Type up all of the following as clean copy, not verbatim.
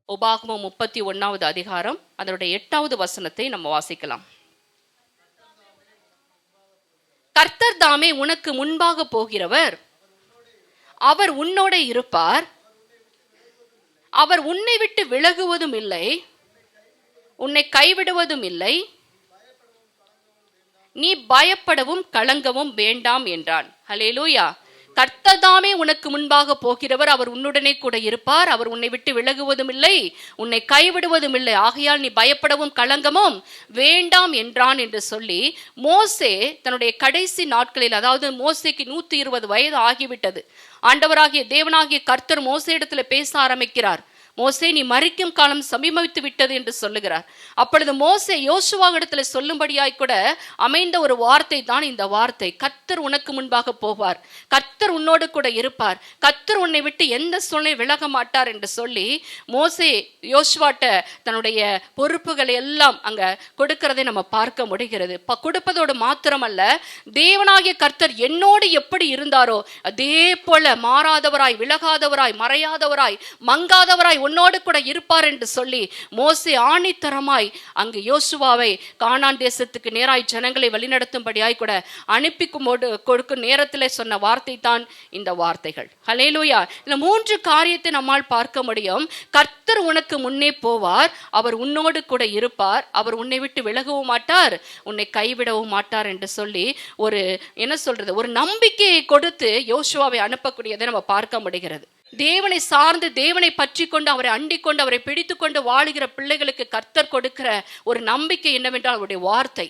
உபாகமம் 31வது அதிகாரம் அதனுடைய 8வது வசனத்தை நம்ம வாசிக்கலாம். கர்த்தர் தாமே உனக்கு முன்பாக போகிறவர், அவர் உன்னோட இருப்பார், அவர் உன்னை விட்டு விலகுவதும் இல்லை, உன்னை கைவிடுவதும் இல்லை, நீ பயப்படவும் கலங்கவும் வேண்டாம் என்றான். ஹல்லேலூயா. கர்த்தர் தாமே உனக்கு முன்பாக போகிறவர், அவர் உன்னுடனே கூட இருப்பார், அவர் உன்னை விட்டு விலகுவதும் இல்லை, உன்னை கைவிடுவதும் இல்லை, ஆகையால் நீ பயப்படவும் கலங்கமும் வேண்டாம் என்றான் என்று சொல்லி மோசே தன்னுடைய கடைசி நாட்களில், அதாவது மோசேக்கு 120 வயது ஆகிவிட்டது. ஆண்டவராகிய தேவனாகிய கர்த்தர் மோசே இடத்துல பேச ஆரம்பிக்கிறார். மோசே, நீ மரிக்கும் காலம் சமீபித்து விட்டது என்று சொல்லுகிறார். அப்பொழுது மோசே யோசுவா இடத்துல சொல்லும்படியாய் கூட அமைந்த ஒரு வார்த்தை தான் இந்த வார்த்தை. கர்த்தர் உனக்கு முன்பாக போவார், கர்த்தர் உன்னோடு கூட இருப்பார், கர்த்தர் உன்னை விட்டு எந்த சூழ்நிலை விலக மாட்டார் என்று சொல்லி மோசே யோசுவாட்ட தன்னுடைய பொறுப்புகளை எல்லாம் அங்க கொடுக்கிறதை நம்ம பார்க்க முடிகிறது. கொடுப்பதோடு மாத்திரமல்ல, தேவனாகிய கர்த்தர் என்னோடு எப்படி இருந்தாரோ அதே போல மாறாதவராய், விலகாதவராய், மறையாதவராய், மங்காதவராய் உன்னோடு கூட இருப்பார் என்று சொல்லி மோசே ஆணித்தரமாய் அங்கு யோசுவாவை கானான் தேசத்துக்கு நேராய் ஜனங்களை வழிநடத்தும்படியாய் கூட அனுப்பி கொடுக்கும் நேரத்தில் சொன்ன வார்த்தை தான் இந்த வார்த்தைகள். ஹல்லேலூயா. இந்த 3 காரியத்தை நம்மால் பார்க்க முடியும். கர்த்தர் உனக்கு முன்னே போவார், அவர் உன்னோடு கூட இருப்பார், அவர் உன்னை விட்டு விலகவும் மாட்டார், உன்னை கைவிடவும் மாட்டார் என்று சொல்லி ஒரு ஒரு நம்பிக்கையை கொடுத்து யோசுவாவை அனுப்பக்கூடியதை நம்ம பார்க்க முடிகிறது. தேவனை சார்ந்து, தேவனை பற்றி கொண்டு, அவரை அண்டிக் கொண்டு, அவரை பிடித்து கொண்டு வாழுகிற பிள்ளைகளுக்கு கர்த்தர் கொடுக்கிற ஒரு நம்பிக்கை என்னவென்றால் அவருடைய வார்த்தை.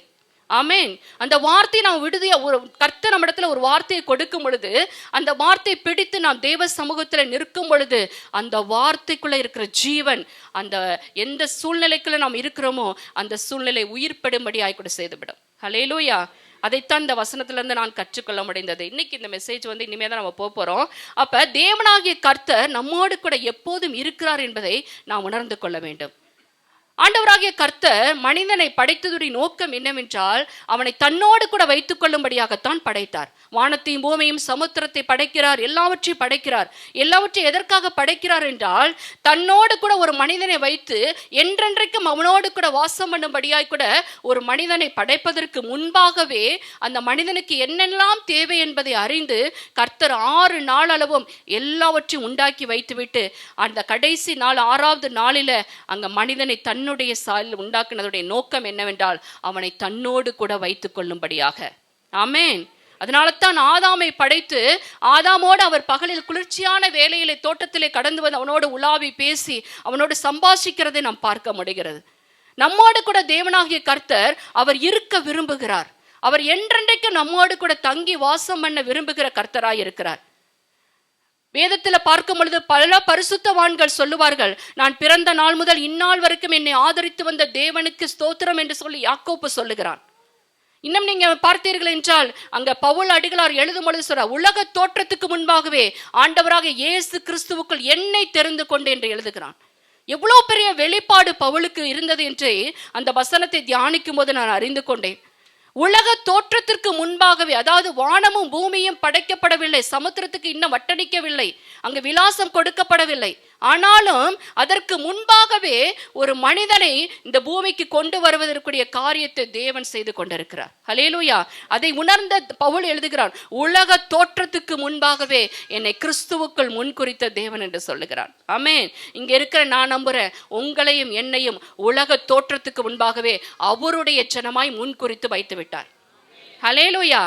ஆமென். அந்த வார்த்தை நாம் விடுதியா, ஒரு கர்த்தர் நம்ம இடத்துல ஒரு வார்த்தையை கொடுக்கும் பொழுது அந்த வார்த்தையை பிடித்து நாம் தேவ சமூகத்தில் நிற்கும் பொழுது அந்த வார்த்தைக்குள்ள இருக்கிற ஜீவன் அந்த எந்த சூழ்நிலைக்குள்ள நாம் இருக்கிறோமோ அந்த சூழ்நிலை உயிர்ப்படும்படி ஆய்கூட செய்துவிடும். ஹல்லேலூயா. அதைத்தான் இந்த வசனத்திலிருந்து நான் கற்றுக்கொள்ள முடிந்தது. இன்னைக்கு இந்த மெசேஜ் இனிமே தான் நம்ம போறோம். அப்ப தேவனாகிய கர்த்தர் நம்மோடு கூட எப்போதும் இருக்கிறார் என்பதை நாம் உணர்ந்து கொள்ள வேண்டும். ஆண்டவராகிய கர்த்தர் மனிதனை படைத்ததுடைய நோக்கம் என்னவென்றால் அவனை தன்னோடு கூட வைத்துக் கொள்ளும்படியாகத்தான் படைத்தார். வானத்தையும் பூமியையும் சமுத்திரத்தை படைக்கிறார், எல்லாவற்றையும் படைக்கிறார். எல்லாவற்றையும் எதற்காக படைக்கிறார் என்றால் தன்னோடு கூட ஒரு மனிதனை வைத்து என்றென்றைக்கும் அவனோடு கூட வாசம் பண்ணும்படியாய் கூட ஒரு மனிதனை படைப்பதற்கு முன்பாகவே அந்த மனிதனுக்கு என்னெல்லாம் தேவை என்பதை அறிந்து கர்த்தர் 6 நாள் அளவும் எல்லாவற்றையும் உண்டாக்கி வைத்துவிட்டு அந்த கடைசி நாள் 6வது நாளில அங்க மனிதனை தன்னுடைய சாயலில் உண்டாக்குனதுடைய நோக்கம் என்னவென்றால் அவனை தன்னோடு கூட வைத்துக் கொள்ளும்படியாக. ஆமென். அதனால தான் ஆதாமை படைத்து ஆதாமோடு அவர் பகலில் குளிர்ச்சியான வேளையிலே தோட்டத்திலே கடந்து வந்து அவனோடு உலாவி பேசி அவனோடு சம்பாஷிக்கிறதை நாம் பார்க்க முடிகிறது. நம்மோடு கூட தேவனாகிய கர்த்தர் அவர் இருக்க விரும்புகிறார். அவர் என்றென்றைக்கு நம்மோடு கூட தங்கி வாசம் பண்ண விரும்புகிற கர்த்தராய் இருக்கிறார். வேதத்துல பார்க்கும் பொழுது பல பரிசுத்தவான்கள் சொல்லுவார்கள், நான் பிறந்த நாள் முதல் இந்நாள் வரைக்கும் என்னை ஆதரித்து வந்த தேவனுக்கு ஸ்தோத்திரம் என்று சொல்லி யாக்கோபு சொல்லுகிறான். இன்னும் நீங்க பார்த்தீர்கள் என்றால் அங்க பவுல் அடிகளார் எழுதும் பொழுது சொல்ற, உலக தோற்றத்துக்கு முன்பாகவே ஆண்டவராக இயேசு கிறிஸ்துவுக்குள் என்னை தெரிந்து கொண்டு என்று எழுதுகிறான். எவ்வளவு பெரிய வெளிப்பாடு பவுலுக்கு இருந்தது என்று அந்த வசனத்தை தியானிக்கும் போது நான் அறிந்து கொண்டேன். உலக தோற்றத்திற்கு முன்பாகவே, அதாவது வானமும் பூமியும் படைக்கப்படவில்லை, சமுத்திரத்துக்கு இன்னும் வட்டடிக்கவில்லை, அங்கு விலாசம் கொடுக்கப்படவில்லை, ஆனாலும் அதற்கு முன்பாகவே ஒரு மனிதனை இந்த பூமிக்கு கொண்டு வருவதற்குரிய காரியத்தை தேவன் செய்து கொண்டிருக்கிறார். ஹல்லேலூயா. அதை உணர்ந்த பவுல் எழுதுகிறான், உலக தோற்றத்துக்கு முன்பாகவே என்னை கிறிஸ்துவுக்குள் முன்குறித்த தேவன் என்று சொல்லுகிறான். ஆமென். இங்க இருக்கிற நான் நம்புறேன், உங்களையும் என்னையும் உலக தோற்றத்துக்கு முன்பாகவே அவருடைய ஜனமாய் முன்குறித்து வைத்து விட்டார். ஹல்லேலூயா.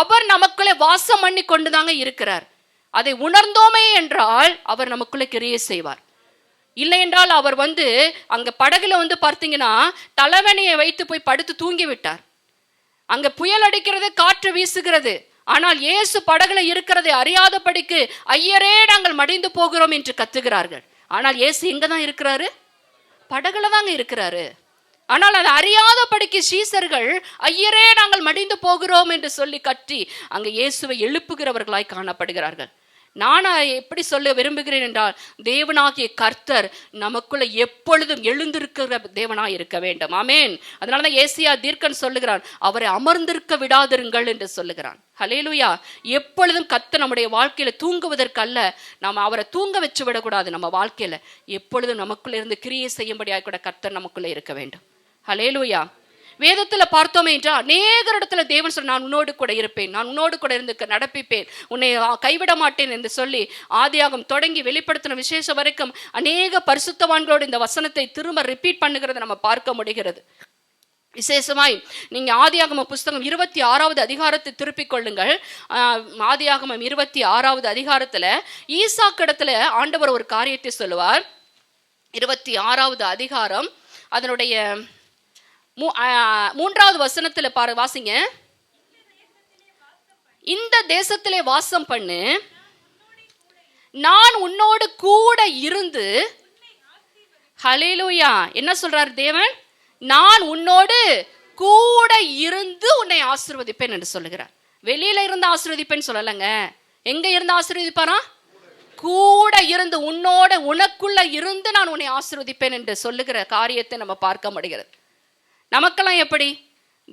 அவர் நமக்குள்ளே வாசம் பண்ணி கொண்டுதாங்க இருக்கிறார். அதை உணர்ந்தோமே என்றால் அவர் நமக்குள்ள கிரியை செய்வார். இல்லை என்றால் அவர் அங்க படகுல பார்த்தீங்கன்னா தலைவணியை வைத்து போய் படுத்து தூங்கி விட்டார். அங்க புயல் அடிக்கிறது, காற்று வீசுகிறது, ஆனால் இயேசு படகுல இருக்கிறதை அறியாதபடிக்கு ஐயரே நாங்கள் மடிந்து போகிறோம் என்று கத்துகிறார்கள். ஆனால் இயேசு எங்கதான் இருக்கிறாரு? படகுல தாங்க இருக்கிறாரு. ஆனால் அது அறியாதபடிக்கு சீசர்கள் ஐயரே நாங்கள் மடிந்து போகிறோம் என்று சொல்லி கற்றி அங்க இயேசுவை எழுப்புகிறவர்களாய் காணப்படுகிறார்கள். நான் எப்படி சொல்ல விரும்புகிறேன் என்றால், தேவனாகிய கர்த்தர் நமக்குள்ள எப்பொழுதும் எழுந்திருக்கிற தேவனாய் இருக்க வேண்டும். ஆமென். அதனாலதான் ஏசியா தீர்க்கன் சொல்லுகிறான், அவரை அமர்ந்திருக்க விடாதிருங்கள் என்று சொல்லுகிறான். ஹல்லேலூயா. எப்பொழுதும் கர்த்தர் நம்முடைய வாழ்க்கையில தூங்குவதற்கு அல்ல, நாம் அவரை தூங்க வச்சு விடக்கூடாது. நம்ம வாழ்க்கையில எப்பொழுதும் நமக்குள்ள இருந்து கிரியை செய்யும்படியாக கூட கர்த்தர் நமக்குள்ள இருக்க வேண்டும். ஹல்லேலூயா. வேதத்துல பார்த்தோமே என்றால் அநேக இடத்துல தேவன் சொல்ல, நான் உன்னோடு கூட இருப்பேன், நான் உன்னோடு கூட இருந்து நடப்பிப்பேன், உன்னை கைவிட மாட்டேன் என்று சொல்லி ஆதியாகமம் தொடங்கி வெளிப்படுத்தின விசேஷம் வரைக்கும் அநேக பரிசுத்தவான்களோடு இந்த வசனத்தை திரும்ப ரிப்பீட் பண்ணுகிறத நம்ம பார்க்க முடிகிறது. விசேஷமாய் நீங்க ஆதியாகம புஸ்தகம் 26வது அதிகாரத்தை திருப்பிக் கொள்ளுங்கள். ஆதியாகமம் 26வது அதிகாரத்துல ஈசாக்கு இடத்துல ஆண்டவர் ஒரு காரியத்தை சொல்லுவார். 26வது அதிகாரம் அதனுடைய 3வது வசனத்துல வாசிங்க. இந்த தேசத்திலே வாசம் பண்ணு, நான் உன்னோடு கூட இருந்து. ஹல்லேலூயா. என்ன சொல்றார் தேவன்? நான் உன்னோடு கூட இருந்து உன்னை ஆசீர்வதிப்பேன் என்று சொல்லுகிறார். வெளியில இருந்து ஆசீர்வதிப்பேன்னு சொல்லலங்க. எங்க இருந்து ஆசீர்வதிப்பாரா? கூட இருந்து, உன்னோட உனக்குள்ள இருந்து நான் உன்னை ஆசீர்வதிப்பேன் என்று சொல்லுகிற காரியத்தை நம்ம பார்க்க முடிகிறது. நமக்கெல்லாம் எப்படி?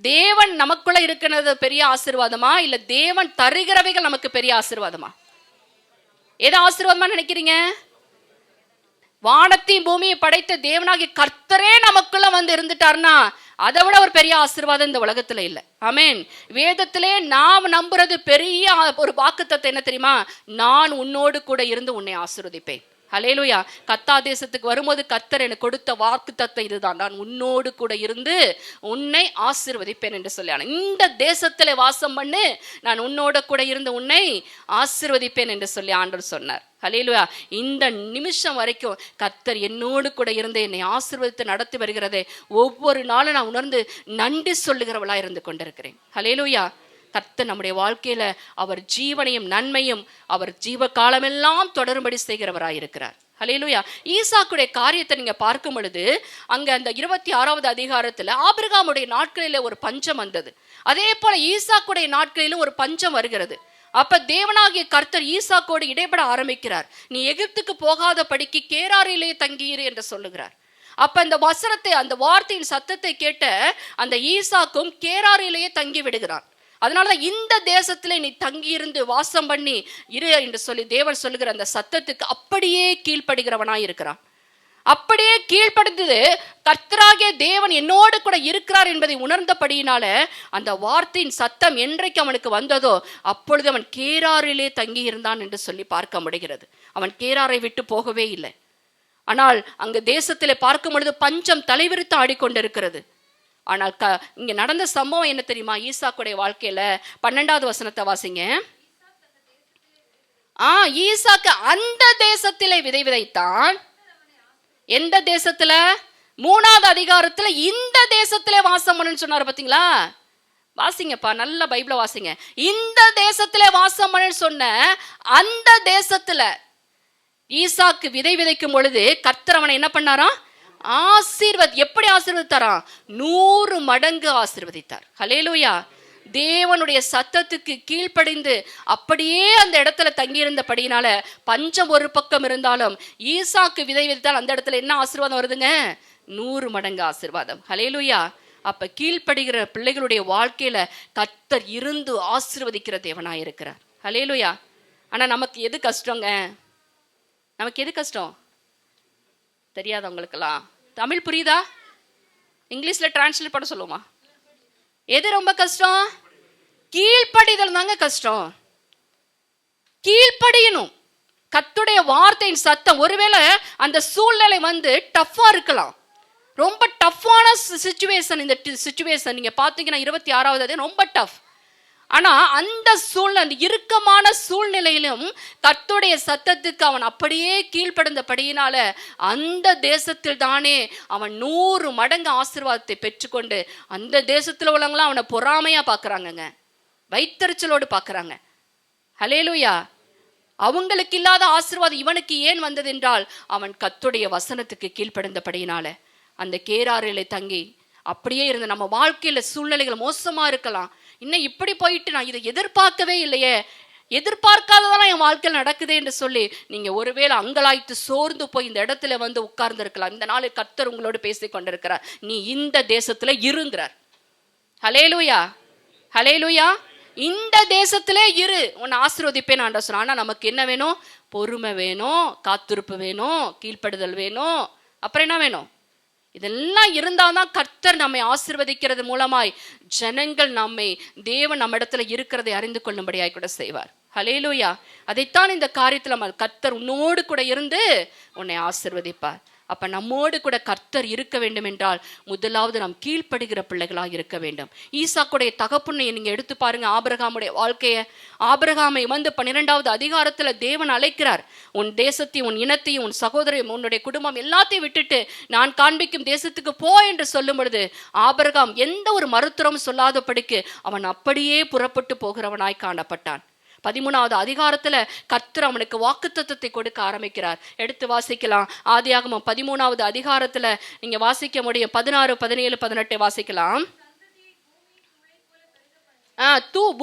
தேவன் நமக்குள்ள இருக்கிறது பெரிய ஆசீர்வாதமா, இல்ல தேவன் தருகிறவைகள் நமக்கு பெரிய ஆசீர்வாதமா? எது ஆசீர்வாதமா நினைக்கிறீங்க? வானத்தையும் பூமியை படைத்த தேவனாகிய கர்த்தரே நமக்குள்ள வந்து இருந்துட்டார்னா அதை விட ஒரு பெரிய ஆசீர்வாதம் இந்த உலகத்துல இல்ல. ஆமென். வேதத்திலே நாம் நம்புறது பெரிய ஒரு வாக்குத்தத்தம் என்ன தெரியுமா? நான் உன்னோடு கூட இருந்து உன்னை ஆசீர்வதிப்பேன். ஹல்லேலூயா. கத்தா தேசத்துக்கு வரும்போது கர்த்தர் எனக்கு கொடுத்த வாக்குத்தத்தம் இதுதான், நான் உன்னோடு கூட இருந்து உன்னை ஆசீர்வதிப்பேன் என்று சொல்லி. இந்த தேசத்துல வாசம் பண்ணு, நான் உன்னோட கூட இருந்து உன்னை ஆசீர்வதிப்பேன் என்று சொல்லி ஆண்டவர் சொன்னார். ஹல்லேலூயா. இந்த நிமிஷம் வரைக்கும் கர்த்தர் என்னோடு கூட இருந்து என்னை ஆசீர்வதித்து நடத்தி வருகிறதை ஒவ்வொரு நாளும் நான் உணர்ந்து நன்றி சொல்லுகிறவளா இருந்து கொண்டிருக்கிறேன். ஹல்லேலூயா. கர்த்தர் நம்முடைய வாழ்க்கையில அவர் ஜீவனையும் நன்மையும் அவர் ஜீவ காலமெல்லாம் தொடரும்படி செய்கிறவராயிருக்கிறார். ஹல்லேலூயா. ஈசாக்குடைய காரியத்தை நீங்க பார்க்கும் பொழுது அங்க அந்த 26வது அதிகாரத்துல ஆபிரகாமுடைய நாட்களில ஒரு பஞ்சம் வந்தது. அதே போல ஈசாக்குடைய நாட்களிலும் ஒரு பஞ்சம் வருகிறது. அப்ப தேவனாகிய கர்த்தர் ஈசாக்கோடு இடைப்பட ஆரம்பிக்கிறார். நீ எகிப்துக்கு போகாத படிக்கு கேராரிலே தங்கியிரு என்று சொல்லுகிறார். அப்ப அந்த வசனத்தை, அந்த வார்த்தையின் சத்தத்தை கேட்ட அந்த ஈசாக்கும் கேராரிலேயே தங்கி விடுகிறான். அதனாலதான் இந்த தேசத்துல நீ தங்கியிருந்து வாசம் பண்ணி இரு என்று சொல்லி தேவன் சொல்லுகிற அந்த சத்தத்துக்கு அப்படியே கீழ்ப்படுகிறவனாய் இருக்கிறான். அப்படியே கீழ்ப்படுத்து கர்த்தராகிய தேவன் என்னோடு கூட இருக்கிறார் என்பதை உணர்ந்தபடியினால அந்த வார்த்தையின் சத்தம் என்றைக்கு அவனுக்கு வந்ததோ அப்பொழுது அவன் கேராரிலே தங்கி இருந்தான் என்று சொல்லி பார்க்க முடிகிறது. அவன் கேராரை விட்டு போகவே இல்லை. ஆனால் அங்கு தேசத்திலே பார்க்கும் பொழுது பஞ்சம் தலைவிரித்து ஆடிக்கொண்டிருக்கிறது. ஆனால் இங்க நடந்த சம்பவம் என்ன தெரியுமா? ஈசாக்குடைய வாழ்க்கையில 12வது வசனத்தை வாசிங்க. ஈசாக்கு அந்த தேசத்திலே விதை விதைத்தான். எந்த தேசத்துல? 3வது அதிகாரத்துல இந்த தேசத்திலே வாசம் பண்ணுன்னு சொன்னாரு. பாத்தீங்களா? வாசிங்கப்பா, நல்ல பைபிள வாசிங்க. இந்த தேசத்திலே வாசம் பண்ணுன்னு சொன்ன அந்த தேசத்துல ஈசாக்கு விதை விதைக்கும் பொழுது கர்த்தர் அவனை என்ன பண்ணாராம்? எப்படி ஆசீர்வதித்தாரா? 100 மடங்கு ஆசீர்வதித்தார். ஹல்லேலூயா. தேவனுடைய சத்தத்துக்கு கீழ்ப்படிந்து அப்படியே அந்த இடத்துல தங்கியிருந்தபடியினால பஞ்சம் ஒரு பக்கம் இருந்தாலும் ஈசாக்கு விதை விதைத்தால் அந்த இடத்துல என்ன ஆசீர்வாதம் வருதுங்க? 100 மடங்கு ஆசீர்வாதம். ஹல்லேலூயா. அப்ப கீழ்ப்படுகிற பிள்ளைகளுடைய வாழ்க்கையில கர்த்தர் இருந்து ஆசீர்வதிக்கிற தேவனாய் இருக்கிறார். ஹல்லேலூயா. ஆனா நமக்கு எது கஷ்டங்க? நமக்கு எது கஷ்டம் தெரியாதவங்களுக்கெல்லாம் தமிழ் புரியுதா? இங்கிலீஷ்ல டிரான்ஸ்லேட் பண்ண சொல்லுமா? எது ரொம்ப கஷ்டம்? கீழ்ப்படிதல் தாங்க கஷ்டம். கீழ்ப்படியணும். கர்த்தருடைய வார்த்தையின் சத்தம். ஒருவேளை அந்த சூழ்நிலை டஃப்பா இருக்கலாம், ரொம்ப டஃப்பான சிச்சுவேஷன். இந்த சிச்சுவேஷன் நீங்க பாத்தீங்கன்னா 26வது ரொம்ப டஃப். ஆனா அந்த சூழ்நிலை, அந்த இறுக்கமான சூழ்நிலையிலும் கர்த்தருடைய சத்தத்துக்கு அவன் அப்படியே கீழ்ப்படிந்தபடியினால அந்த தேசத்தில் தானே அவன் 100 மடங்கு ஆசீர்வாதத்தை பெற்றுக்கொண்டு அந்த தேசத்துல உள்ளவங்களாம் அவனை பொறாமையா பாக்குறாங்கங்க, வைத்தறிச்சலோடு பாக்குறாங்க. ஹல்லேலூயா. அவங்களுக்கு இல்லாத ஆசீர்வாதம் இவனுக்கு ஏன் வந்தது என்றால் அவன் கர்த்தருடைய வசனத்துக்கு கீழ்ப்படிந்தபடியினால அந்த கேராரிலே தங்கி அப்படியே இருந்த. நம்ம வாழ்க்கையில சூழ்நிலைகள் மோசமா இருக்கலாம். இன்னும் இப்படி போயிட்டு நான் இதை எதிர்பார்க்கவே இல்லையே, எதிர்பார்க்காததெல்லாம் என் வாழ்க்கையில் நடக்குது என்று சொல்லி நீங்க ஒருவேளை அங்கலாய்த்து சோர்ந்து போய் இந்த இடத்துல வந்து உட்கார்ந்து இருக்கலாம். இந்த நாள் கர்த்தர் உங்களோடு பேசிக் கொண்டிருக்கிறார். நீ இந்த தேசத்துல இருங்கிறார். ஹல்லேலூயா, ஹல்லேலூயா. இந்த தேசத்திலே இரு, உன்னை ஆசீர்வதிப்பேன் ஆண்டவர் சொன்னார். ஆனா நமக்கு என்ன வேணும்? பொறுமை வேணும், காத்திருப்பு வேணும், கீழ்ப்படுதல் வேணும். அப்புறம் என்ன வேணும்? இதெல்லாம் இருந்தால்தான் கர்த்தர் நம்மை ஆசீர்வதிக்கிறது மூலமாய் ஜனங்கள் நம்மை தேவன் நம்ம இடத்துல இருக்கிறதை அறிந்து கொள்ளும்படியாய் கூட செய்வார். ஹல்லேலூயா. அதைத்தான் இந்த காரியத்தில் நம்ம கர்த்தர் உன்னோடு கூட இருந்து உன்னை ஆசீர்வதிப்பார். அப்ப நம்மோடு கூட கர்த்தர் இருக்க வேண்டும் என்றால் முதலாவது நாம் கீழ்ப்படுகிற பிள்ளைகளாக இருக்க வேண்டும். ஈசாக்குடைய தகப்பனை நீங்க எடுத்து பாருங்க, ஆபிரகாமுடைய வாழ்க்கைய. ஆபிரகாமை வந்து 12வது அதிகாரத்துல தேவன் அழைக்கிறார். உன் தேசத்தையும் உன் இனத்தையும் உன் சகோதரையும் உன்னுடைய குடும்பம் எல்லாத்தையும் விட்டுட்டு நான் காண்பிக்கும் தேசத்துக்கு போ என்று சொல்லும் பொழுது ஆபிரகாம் எந்த ஒரு மறுத்தரமும் சொல்லாதபடிக்கு அவன் அப்படியே புறப்பட்டு போகிறவனாய் காணப்பட்டான். 13வது அதிகாரத்துல கர்த்தர் அவனுக்கு வாக்குத்தத்தத்தை கொடுக்க ஆரம்பிக்கிறார். எடுத்து வாசிக்கலாம். ஆதியாகமம் 13வது அதிகாரத்துல நீங்க வாசிக்க முடியும். 16, 17, 18 வாசிக்கலாம்.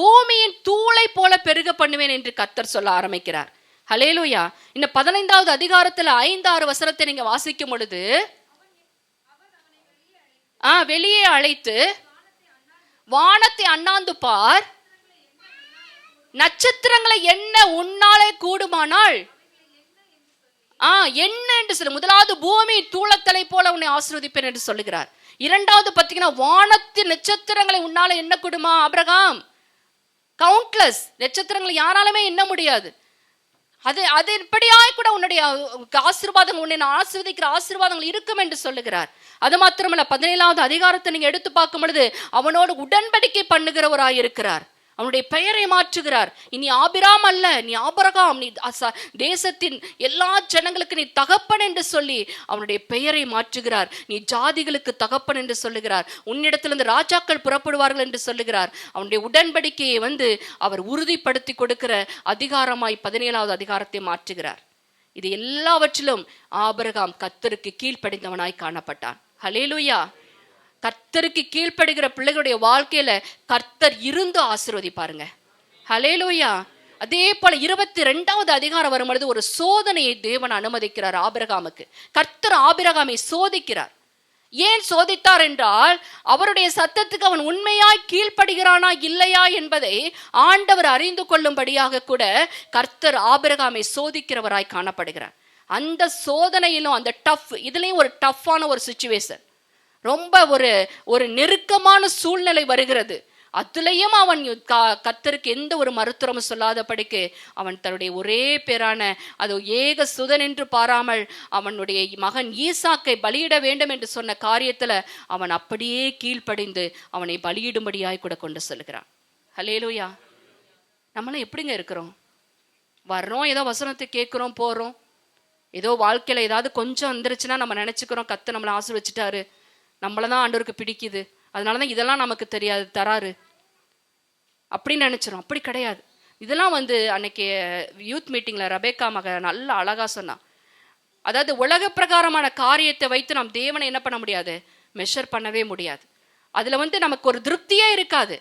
பூமியின் தூளை போல பெருக பண்ணுவேன் என்று கர்த்தர் சொல்ல ஆரம்பிக்கிறார். ஹல்லேலூயா. இந்த 15வது அதிகாரத்துல 5-6 வசனத்தை நீங்க வாசிக்கும் பொழுது வெளியே அழைத்து வானத்தை அண்ணாந்து பார், நட்சத்திரங்களை என்ன உன்னாலே கூடுமானால் என்ன என்று சொல்லு. முதலாவது பூமி தூளத்தலை போல உன்னை ஆசீர்வதிப்பேன் என்று சொல்லுகிறார். இரண்டாவது பார்த்தீங்கன்னா வானத்தின் நட்சத்திரங்களை உன்னால என்ன கூடுமா ஆபிரகாம்? கவுண்ட்லெஸ் நட்சத்திரங்களை யாராலுமே எண்ண முடியாது. அது இப்படியாய் கூட உன்னுடைய ஆசீர்வாதங்கள், உன்னை நான் ஆசீர்வதிக்கிற ஆசீர்வாதங்கள் இருக்கும் என்று சொல்லுகிறார். அது மாத்திரமல்ல, 17வது அதிகாரத்தை நீங்க எடுத்து பார்க்கும் பொழுது அவனோடு உடன்படிக்கை பண்ணுகிறவராய் இருக்கிறார். அவனுடைய பெயரை மாற்றுகிறார். இனி ஆபிராம் அல்ல, நீ ஆபிரகாம், நீ தேசத்தின் எல்லா ஜனங்களுக்கு நீ தகப்பன் என்று சொல்லி அவனுடைய பெயரை மாற்றுகிறார். நீ ஜாதிகளுக்கு தகப்பன் என்று சொல்லுகிறார். உன்னிடத்திலிருந்து ராஜாக்கள் புறப்படுவார்கள் என்று சொல்லுகிறார். அவனுடைய உடன்படிக்கையை வந்து அவர் உறுதிப்படுத்தி கொடுக்கிற அதிகாரமாய் 17வது அதிகாரத்தை மாற்றுகிறார். இது எல்லாவற்றிலும் ஆபிரகாம் கர்த்தருக்கு கீழ்ப்படிந்தவனாய் காணப்பட்டான். ஹல்லேலூயா. கர்த்தருக்கு கீழ்ப்படுகிற பிள்ளைகளுடைய வாழ்க்கையில கர்த்தர் இருந்து ஆசீர்வதிப்பாருங்க. ஹல்லேலூயா. அதே போல 22வது அதிகாரம் வரும்பொழுது ஒரு சோதனையை தேவன் அனுமதிக்கிறார் ஆபிரகாமுக்கு. கர்த்தர் ஆபிரகாமை சோதிக்கிறார். ஏன் சோதித்தார் என்றால் அவருடைய சத்தத்துக்கு அவன் உண்மையாய் கீழ்ப்படுகிறானா இல்லையா என்பதை ஆண்டவர் அறிந்து கொள்ளும்படியாக கூட கர்த்தர் ஆபிரகாமை சோதிக்கிறவராய் காணப்படுகிறார். அந்த சோதனையிலும் அந்த இதுலயும் ஒரு டஃப்பான ஒரு சிச்சுவேஷன், ரொம்ப ஒரு நெருக்கமான சூழ்நிலை வருகிறது. அதுலயும் அவன் கர்த்தருக்கு எந்த ஒரு மறுத்தரமும் சொல்லாதபடிக்கு அவன் தன்னுடைய ஒரே பேரான அது ஏக சுதன் என்று பாராமல் அவனுடைய மகன் ஈசாக்கை பலியிட வேண்டும் என்று சொன்ன காரியத்துல அவன் அப்படியே கீழ்ப்படிந்து அவனை பலியிடும்படியாய் கூட கொண்டு செல்கிறான். ஹல்லேலூயா. நம்மளாம் எப்படிங்க இருக்கிறோம்? வர்றோம், ஏதோ வசனத்தை கேட்குறோம், போறோம். ஏதோ வாழ்க்கையில ஏதாவது கொஞ்சம் வந்துருச்சுன்னா நம்ம நினைச்சுக்கிறோம் கர்த்தர் நம்மளை ஆசீர்வதிச்சிட்டாரு, நம்மளதான் ஆண்டவருக்கு பிடிக்குது, அதனாலதான் இதெல்லாம் நமக்கு தெரியாது தராரு அப்படின்னு நினைச்சிரும். அப்படி கிடையாது. இதெல்லாம் வந்து அன்னைக்கு யூத் மீட்டிங்ல ரெபேக்கா மக நல்ல அழகா சொன்னான். அதாவது உலக பிரகாரமான காரியத்தை வைத்து நாம் தேவனை என்ன பண்ண முடியாது, மெஷர் பண்ணவே முடியாது. அதுல வந்து நமக்கு ஒரு திருப்தியே இருக்காது.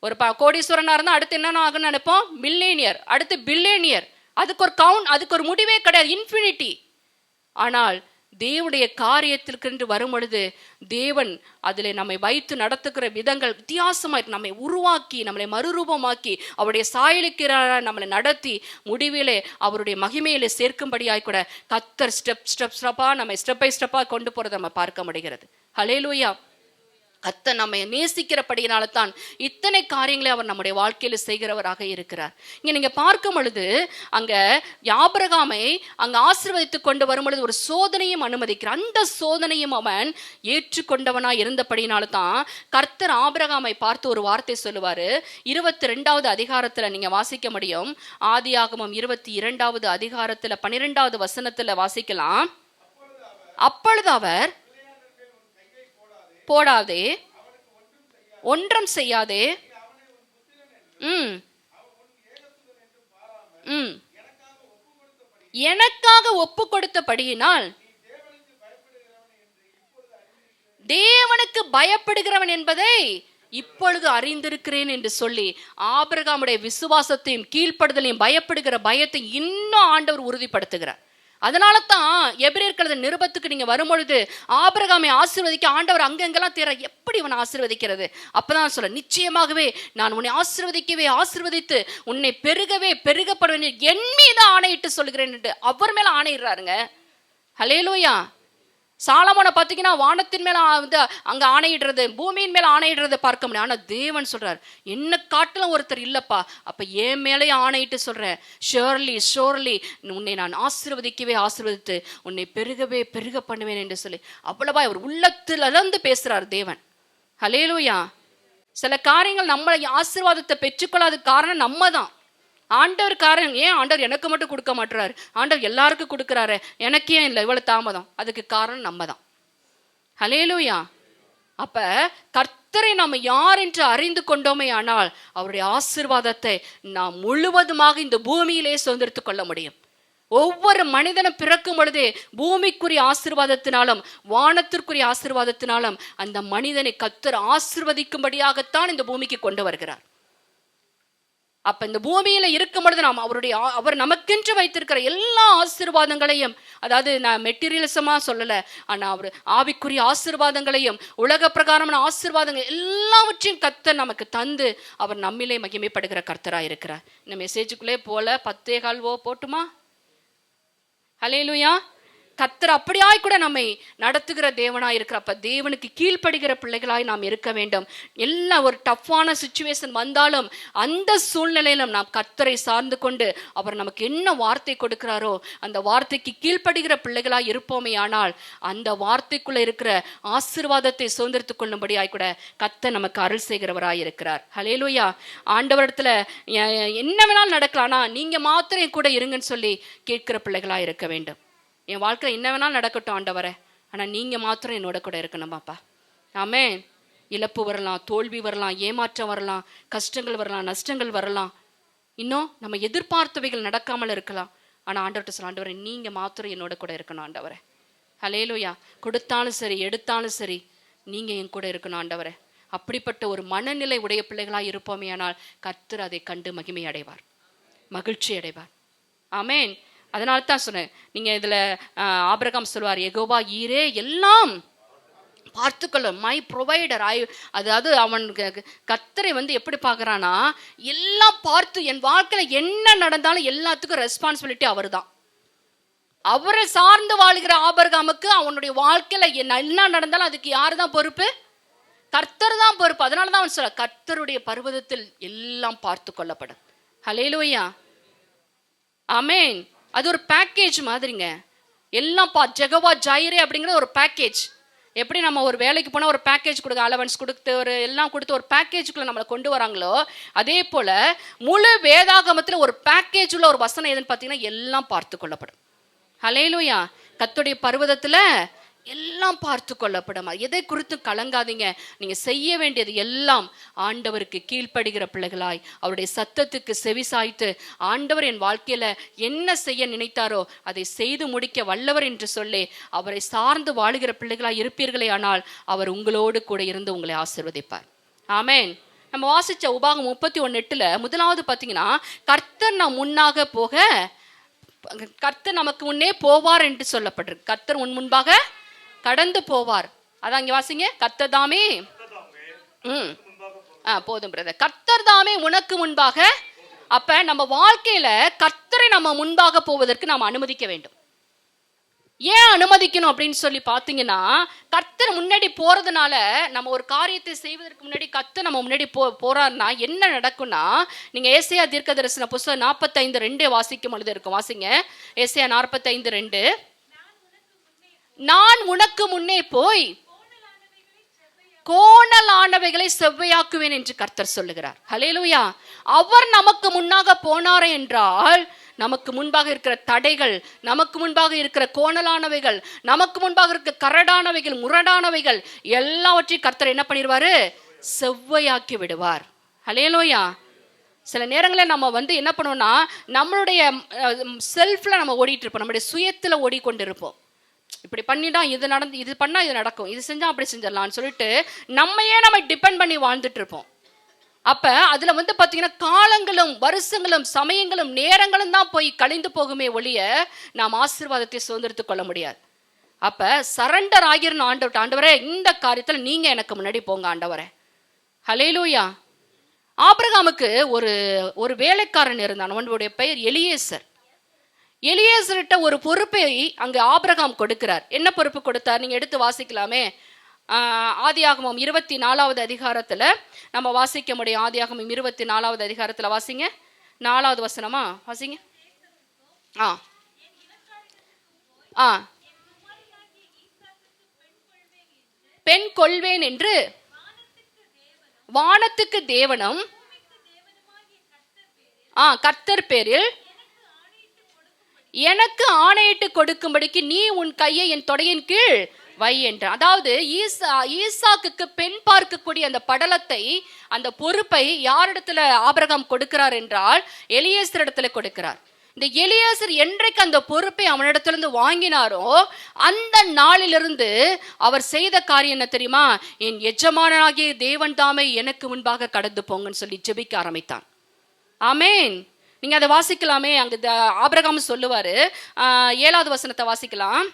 ஒரு கோடீஸ்வரனா இருந்தா அடுத்து என்ன ஆகுன்னு நினைப்போம், மில்லேனியர், அடுத்து பில்லேனியர். அதுக்கு ஒரு அதுக்கு ஒரு முடிவே கிடையாது, இன்ஃபினிட்டி. ஆனால் தேவனுடைய காரியத்திற்கு வரும் பொழுது தேவன் அதில் நம்மை வைத்து நடத்துகிற விதங்கள் வித்தியாசமாய் நம்மை உருவாக்கி நம்மளை மறுரூபமாக்கி அவருடைய சாயலுக்கு நம்மளை நடத்தி முடிவிலே அவருடைய மகிமையிலே சேர்க்கும்படியாய் கூட கர்த்தர் ஸ்டெப்பா நம்மை ஸ்டெப் பை ஸ்டெப்பா கொண்டு போறதை நம்ம பார்க்க முடிகிறது. ஹல்லேலூயா. கர்த்தர் நம்மை நேசிக்கிறபடியினால தான் இத்தனை காரியங்களை அவர் நம்முடைய வாழ்க்கையில செய்கிறவராக இருக்கிறார். இங்க நீங்க பார்க்கும் பொழுது அங்க ஆபிரகாமை அங்க ஆசீர்வதித்து கொண்டு வரும் பொழுது ஒரு சோதனையும் அனுமதிக்கிறார். அந்த சோதனையும் அவன் ஏற்றுக்கொண்டவனா இருந்தபடினால தான் கர்த்தர் ஆபிரகாமை பார்த்து ஒரு வார்த்தை சொல்லுவாரு. 22வது அதிகாரத்துல நீங்க வாசிக்க முடியும். ஆதியாகமம் 22வது அதிகாரத்துல 12வது வசனத்துல வாசிக்கலாம். அப்பொழுது அவர் போடாதே, ஒன்றும் செய்யாதே, எனக்காக ஒப்பு கொடுத்தபடியினால் தேவனுக்கு பயப்படுகிறவன் என்பதை இப்பொழுது அறிந்திருக்கிறேன் என்று சொல்லி ஆபிரகாமுடைய விசுவாசத்தையும் கீழ்ப்படுதலையும் பயப்படுகிற பயத்தை இன்னும் ஆண்டவர் உறுதிப்படுத்துகிறார். அதனால தான் எபிரேயர் கழுத நிருபத்துக்கு நீங்க வரும்பொழுது ஆபிரகாமை ஆசீர்வதிக்க ஆண்டவர் அங்கெங்கெல்லாம் தேர எப்படி இவனை ஆசீர்வதிக்கிறது? அப்பதான் சொல்ல, நிச்சயமாகவே நான் உன்னை ஆசீர்வதித்து உன்னை பெருகப்படுவேன் என் மீது ஆணையிட்டு சொல்கிறேன் என்று அவர் மேல ஆணையிடுறாருங்க. ஹல்லேலூயா. சாலமோனை பார்த்தீங்கன்னா வானத்தின் மேல வந்து அங்க ஆணையிடுறது, பூமியின் மேல ஆணையிடுறதை பார்க்க முடியும். ஆனா தேவன் சொல்றார், என்ன காட்டிலும் ஒருத்தர் இல்லப்பா, அப்ப என் மேலே ஆணையிட்டு சொல்றேன், ஷோர்லி உன்னை நான் ஆசீர்வதித்து உன்னை பெருக பண்ணுவேன் என்று சொல்லி அவ்வளவா அவர் உள்ளத்திலிருந்து பேசுறார் தேவன். ஹல்லேலூயா. சில காரியங்கள் நம்மளை ஆசீர்வாதத்தை பெற்றுக்கொள்ளாத காரணம் நம்ம தான். ஆண்டவர் காரணம், ஏன் ஆண்டவர் எனக்கு மட்டும் கொடுக்க மாட்டுறாரு, ஆண்டவர் எல்லாருக்கும் கொடுக்குறாரு, எனக்கு ஏன் இல்லை இவ்வளவு தாமதம்? அதுக்கு காரணம் நம்ம தான். ஹல்லேலூயா. அப்ப கர்த்தரை நம்ம யார் என்று அறிந்து கொண்டோமே ஆனால் அவருடைய ஆசீர்வாதத்தை நாம் முழுவதுமாக இந்த பூமியிலே சுதந்திரித்துக் கொள்ள முடியும். ஒவ்வொரு மனிதனும் பிறக்கும் பொழுதே பூமிக்குரிய ஆசீர்வாதத்தினாலும் வானத்திற்குரிய ஆசீர்வாதத்தினாலும் அந்த மனிதனை கர்த்தர் ஆசீர்வதிக்கும்படியாகத்தான் இந்த பூமிக்கு கொண்டு வருகிறார். அப்ப இந்த பூமியில இருக்கும் பொழுது நாம் அவர் நமக்கென்று வைத்திருக்கிற எல்லா ஆசீர்வாதங்களையும், அதாவது நான் மெட்டீரியலிசமா சொல்லல, ஆனா அவர் ஆவிக்குரிய ஆசீர்வாதங்களையும் உலக பிரகாரமான ஆசீர்வாதங்கள் எல்லாவற்றையும் கர்த்தர் நமக்கு தந்து அவர் நம்மிலே மகிமைப்படுகிற கர்த்தராக இருக்கிறார். இந்த மெசேஜுக்குள்ளே போல 10:15 போட்டுமா? ஹல்லேலூயா. கர்த்தர் அப்படியாய் கூட நம்மை நடத்துகிற தேவனாய் இருக்கிறப்ப தேவனுக்கு கீழ்ப்படுகிற பிள்ளைகளாய் நாம் இருக்க வேண்டும். எல்லாம் ஒரு டஃப்பான சிச்சுவேஷன் வந்தாலும் அந்த சூழ்நிலையிலும் நாம் கர்த்தரை சார்ந்து கொண்டு அவர் நமக்கு என்ன வார்த்தை கொடுக்கிறாரோ அந்த வார்த்தைக்கு கீழ்ப்படுகிற பிள்ளைகளாய் இருப்போமே ஆனால் அந்த வார்த்தைக்குள்ள இருக்கிற ஆசீர்வாதத்தை சுதந்திரித்துக் கொள்ளும்படியாய் கூட கர்த்தர் நமக்கு அருள் செய்கிறவராய் இருக்கிறார். ஹல்லேலூயா. ஆண்டவரிடத்துல என்ன வேணாலும் நடக்கலாம்னா நீங்க மாத்திரம் கூட இருங்கன்னு சொல்லி கேட்கிற பிள்ளைகளாய் இருக்க வேண்டும். என் வாழ்க்கையில் என்ன வேணாலும் நடக்கட்டும் ஆண்டவரே, ஆனால் நீங்கள் மாத்திரம் என்னோட கூட இருக்கணுமாப்பா. ஆமென். இழப்பு வரலாம், தோல்வி வரலாம், ஏமாற்றம் வரலாம், கஷ்டங்கள் வரலாம், நஷ்டங்கள் வரலாம், இன்னும் நம்ம எதிர்பார்த்தவைகள் நடக்காமல் இருக்கலாம். ஆனால் ஆண்டவர்கிட்ட சொல்ல, ஆண்டவரே நீங்கள் மாத்திரம் என்னோட கூட இருக்கணும் ஆண்டவரே. ஹல்லேலூயா. கொடுத்தாலும் சரி எடுத்தாலும் சரி நீங்கள் என் கூட இருக்கணும் ஆண்டவரே. அப்படிப்பட்ட ஒரு மனநிலை உடைய பிள்ளைகளாக இருப்போமே ஆனால் கர்த்தர் அதை கண்டு மகிமை அடைவார், மகிழ்ச்சி அடைவார். ஆமென். அதனால தான் சொன்னேன், நீங்க இதுல ஆபிரகாம் சொல்வார், யெகோவா ஈரே எல்லாம் பார்த்துக்கொள்ள, மை ப்ரொவைடர். அதாவது அவன் கர்த்தரை வந்து எப்படி பார்க்கறானா, எல்லாம் பார்த்து என் வாழ்க்கையில என்ன நடந்தாலும் எல்லாத்துக்கும் ரெஸ்பான்சிபிலிட்டி அவர் தான். அவரை சார்ந்து வாழ்கிற ஆபிரகாமுக்கு அவனுடைய வாழ்க்கையில என்ன நடந்தாலும் அதுக்கு யாரு தான் பொறுப்பு? கர்த்தர் தான் பொறுப்பு. அதனாலதான் அவன் சொல்ல, கர்த்தருடைய பர்வதத்தில் எல்லாம் பார்த்து கொள்ளப்படும். ஹல்லேலூயா. ஆமென். அது ஒரு பேக்கேஜ் மாதிரிங்க. எல்லாம் ஜெகவா ஜைரே அப்படிங்கிறது ஒரு பேக்கேஜ். எப்படி நம்ம ஒரு வேலைக்கு போனால் ஒரு பேக்கேஜ் கொடுக்க, அலவன்ஸ் கொடுத்து ஒரு எல்லாம் கொடுத்து ஒரு பேக்கேஜுக்குள்ள நம்மளை கொண்டு வராங்களோ அதே போல முழு வேதாகமத்தில் ஒரு பேக்கேஜ் உள்ள ஒரு வசனம் எதுன்னு பார்த்தீங்கன்னா எல்லாம் பார்த்து கொள்ளப்படும். ஹல்லேலூயா. கர்த்தருடைய பர்வதத்தில் எல்லாம் பார்த்து கொள்ளப்படும். எதை குறித்து கலங்காதீங்க. நீங்க செய்ய வேண்டியது எல்லாம் ஆண்டவருக்கு கீழ்ப்படுகிற பிள்ளைகளாய் அவருடைய சத்தத்துக்கு செவி சாய்த்து ஆண்டவர் என் வாழ்க்கையில என்ன செய்ய நினைத்தாரோ அதை செய்து முடிக்க வல்லவர் என்று சொல்லி அவரை சார்ந்து வாழுகிற பிள்ளைகளாய் இருப்பீர்களே ஆனால் அவர் உங்களோடு கூட இருந்து உங்களை ஆசீர்வதிப்பார். ஆமென். நம்ம வாசிச்ச உபாகம் 31:8 முதலாவது பார்த்தீங்கன்னா, கர்த்தர் நாம் முன்னாக போக, கர்த்தர் நமக்கு முன்னே போவார் என்று சொல்லப்பட்டிருக்கு. கர்த்தர் முன்பாக கடந்து போவார். அதான் இங்க வாசிங்க, கர்த்தர் தாமே போதும் பிரதர், கர்த்தர் தாமே உனக்கு முன்பாக. அப்ப நம்ம வாழ்க்கையில கர்த்தரை நம்ம முன்பாக போவதற்கு நாம் அனுமதிக்க வேண்டும். ஏன் அனுமதிக்கணும் அப்படின்னு சொல்லி பாத்தீங்கன்னா, கர்த்தர் முன்னாடி போறதுனால நம்ம ஒரு காரியத்தை செய்வதற்கு முன்னாடி கர்த்தர் நம்ம முன்னாடி போறாருன்னா என்ன நடக்கும்னா, நீங்க ஏசாயா தீர்க்கதரிசன புத்தகம் 45:2 வாசிக்கும் பொழுது இருக்கும். வாசிங்க ஏசாயா 45:2. நான் உனக்கு முன்னே போய் கோணலானவைகளை செவ்வையாக்குவேன் என்று கர்த்தர் சொல்லுகிறார். ஹல்லேலூயா. அவர் நமக்கு முன்னாக போனாரே என்றால் நமக்கு முன்பாக இருக்கிற தடைகள், நமக்கு முன்பாக இருக்கிற கோணலானவைகள், நமக்கு முன்பாக இருக்கிற கரடானவைகள், முரடானவைகள் எல்லாவற்றையும் கர்த்தர் என்ன பண்ணிடுவாரு? செவ்வையாக்கி விடுவார். ஹல்லேலூயா. சில நேரங்களில் நம்ம வந்து என்ன பண்ணுவோம்னா, நம்மளுடைய செல்ஃப்ல நம்ம ஓடிட்டு இருப்போம், நம்மளுடைய சுயத்துல ஓடிக்கொண்டு இருப்போம். இப்படி பண்ணிட்டா இது நடந்து, இது பண்ணா இது நடக்கும், இது செஞ்சா அப்படி செஞ்சிடலாம்னு சொல்லிட்டு நம்ம டிபெண்ட் பண்ணி வாழ்ந்துட்டு இருப்போம். அப்ப அதுல பாத்தீங்கன்னா காலங்களும் வருஷங்களும் சமயங்களும் நேரங்களும் தான் போய் கழிந்து போகுமே ஒழிய நாம் ஆசீர்வாதத்தை சுதந்திரத்துக் கொள்ள முடியாது. அப்ப சரண்டர் ஆகிருந்த ஆண்டவரே, இந்த காரியத்துல நீங்க எனக்கு முன்னாடி போங்க ஆண்டவரே. ஹல்லேலூயா. ஆபிரகாமுக்கு ஒரு வேலைக்காரன் இருந்தான். அவனுடைய பெயர் எலியேசர். எலியேசர்கிட்ட ஒரு பொறுப்பை அங்கு ஆபிரகாம் கொடுக்கிறார். என்ன பொறுப்பு கொடுத்தார்? நீங்க எடுத்து வாசிக்கலாமே. ஆதியாகமம் 24வது அதிகாரத்துல நம்ம வாசிக்க முடியும். ஆதியாகமம் 24வது அதிகாரத்துல வாசிங்க, 4வது வசனமா வாசிங்க. பெண் கொள்வேன் என்று வானத்துக்கு தேவனும் கர்த்தர் பேரில் எனக்கு ஆணையிட்டு கொடுக்கும்படிக்கு நீ உன் கையை என் தொடையின் கீழ் வை என்றான். அதாவது ஈசாக்குக்கு பெண் பார்க்கக்கூடிய அந்த படலத்தை, அந்த பொறுப்பை யாரிடத்துல ஆபிரகாம் கொடுக்கிறார் என்றால் எலியேசர் இடத்துல கொடுக்கிறார். இந்த எலியேசர் என்றைக்கு அந்த பொறுப்பை அவனிடத்திலிருந்து வாங்கினாரோ அந்த நாளிலிருந்து அவர் செய்த காரியம் என்ன தெரியுமா? என் எஜமானாகிய தேவன் தாமே எனக்கு முன்பாக கடந்து போங்கன்னு சொல்லி ஜெபிக்க ஆரம்பித்தான். ஆமேன். நீங்க அதை வாசிக்கலாமே. அங்க ஆபிரகாம் சொல்லுவாரு, 7வது வசனத்தை வாசிக்கலாம்.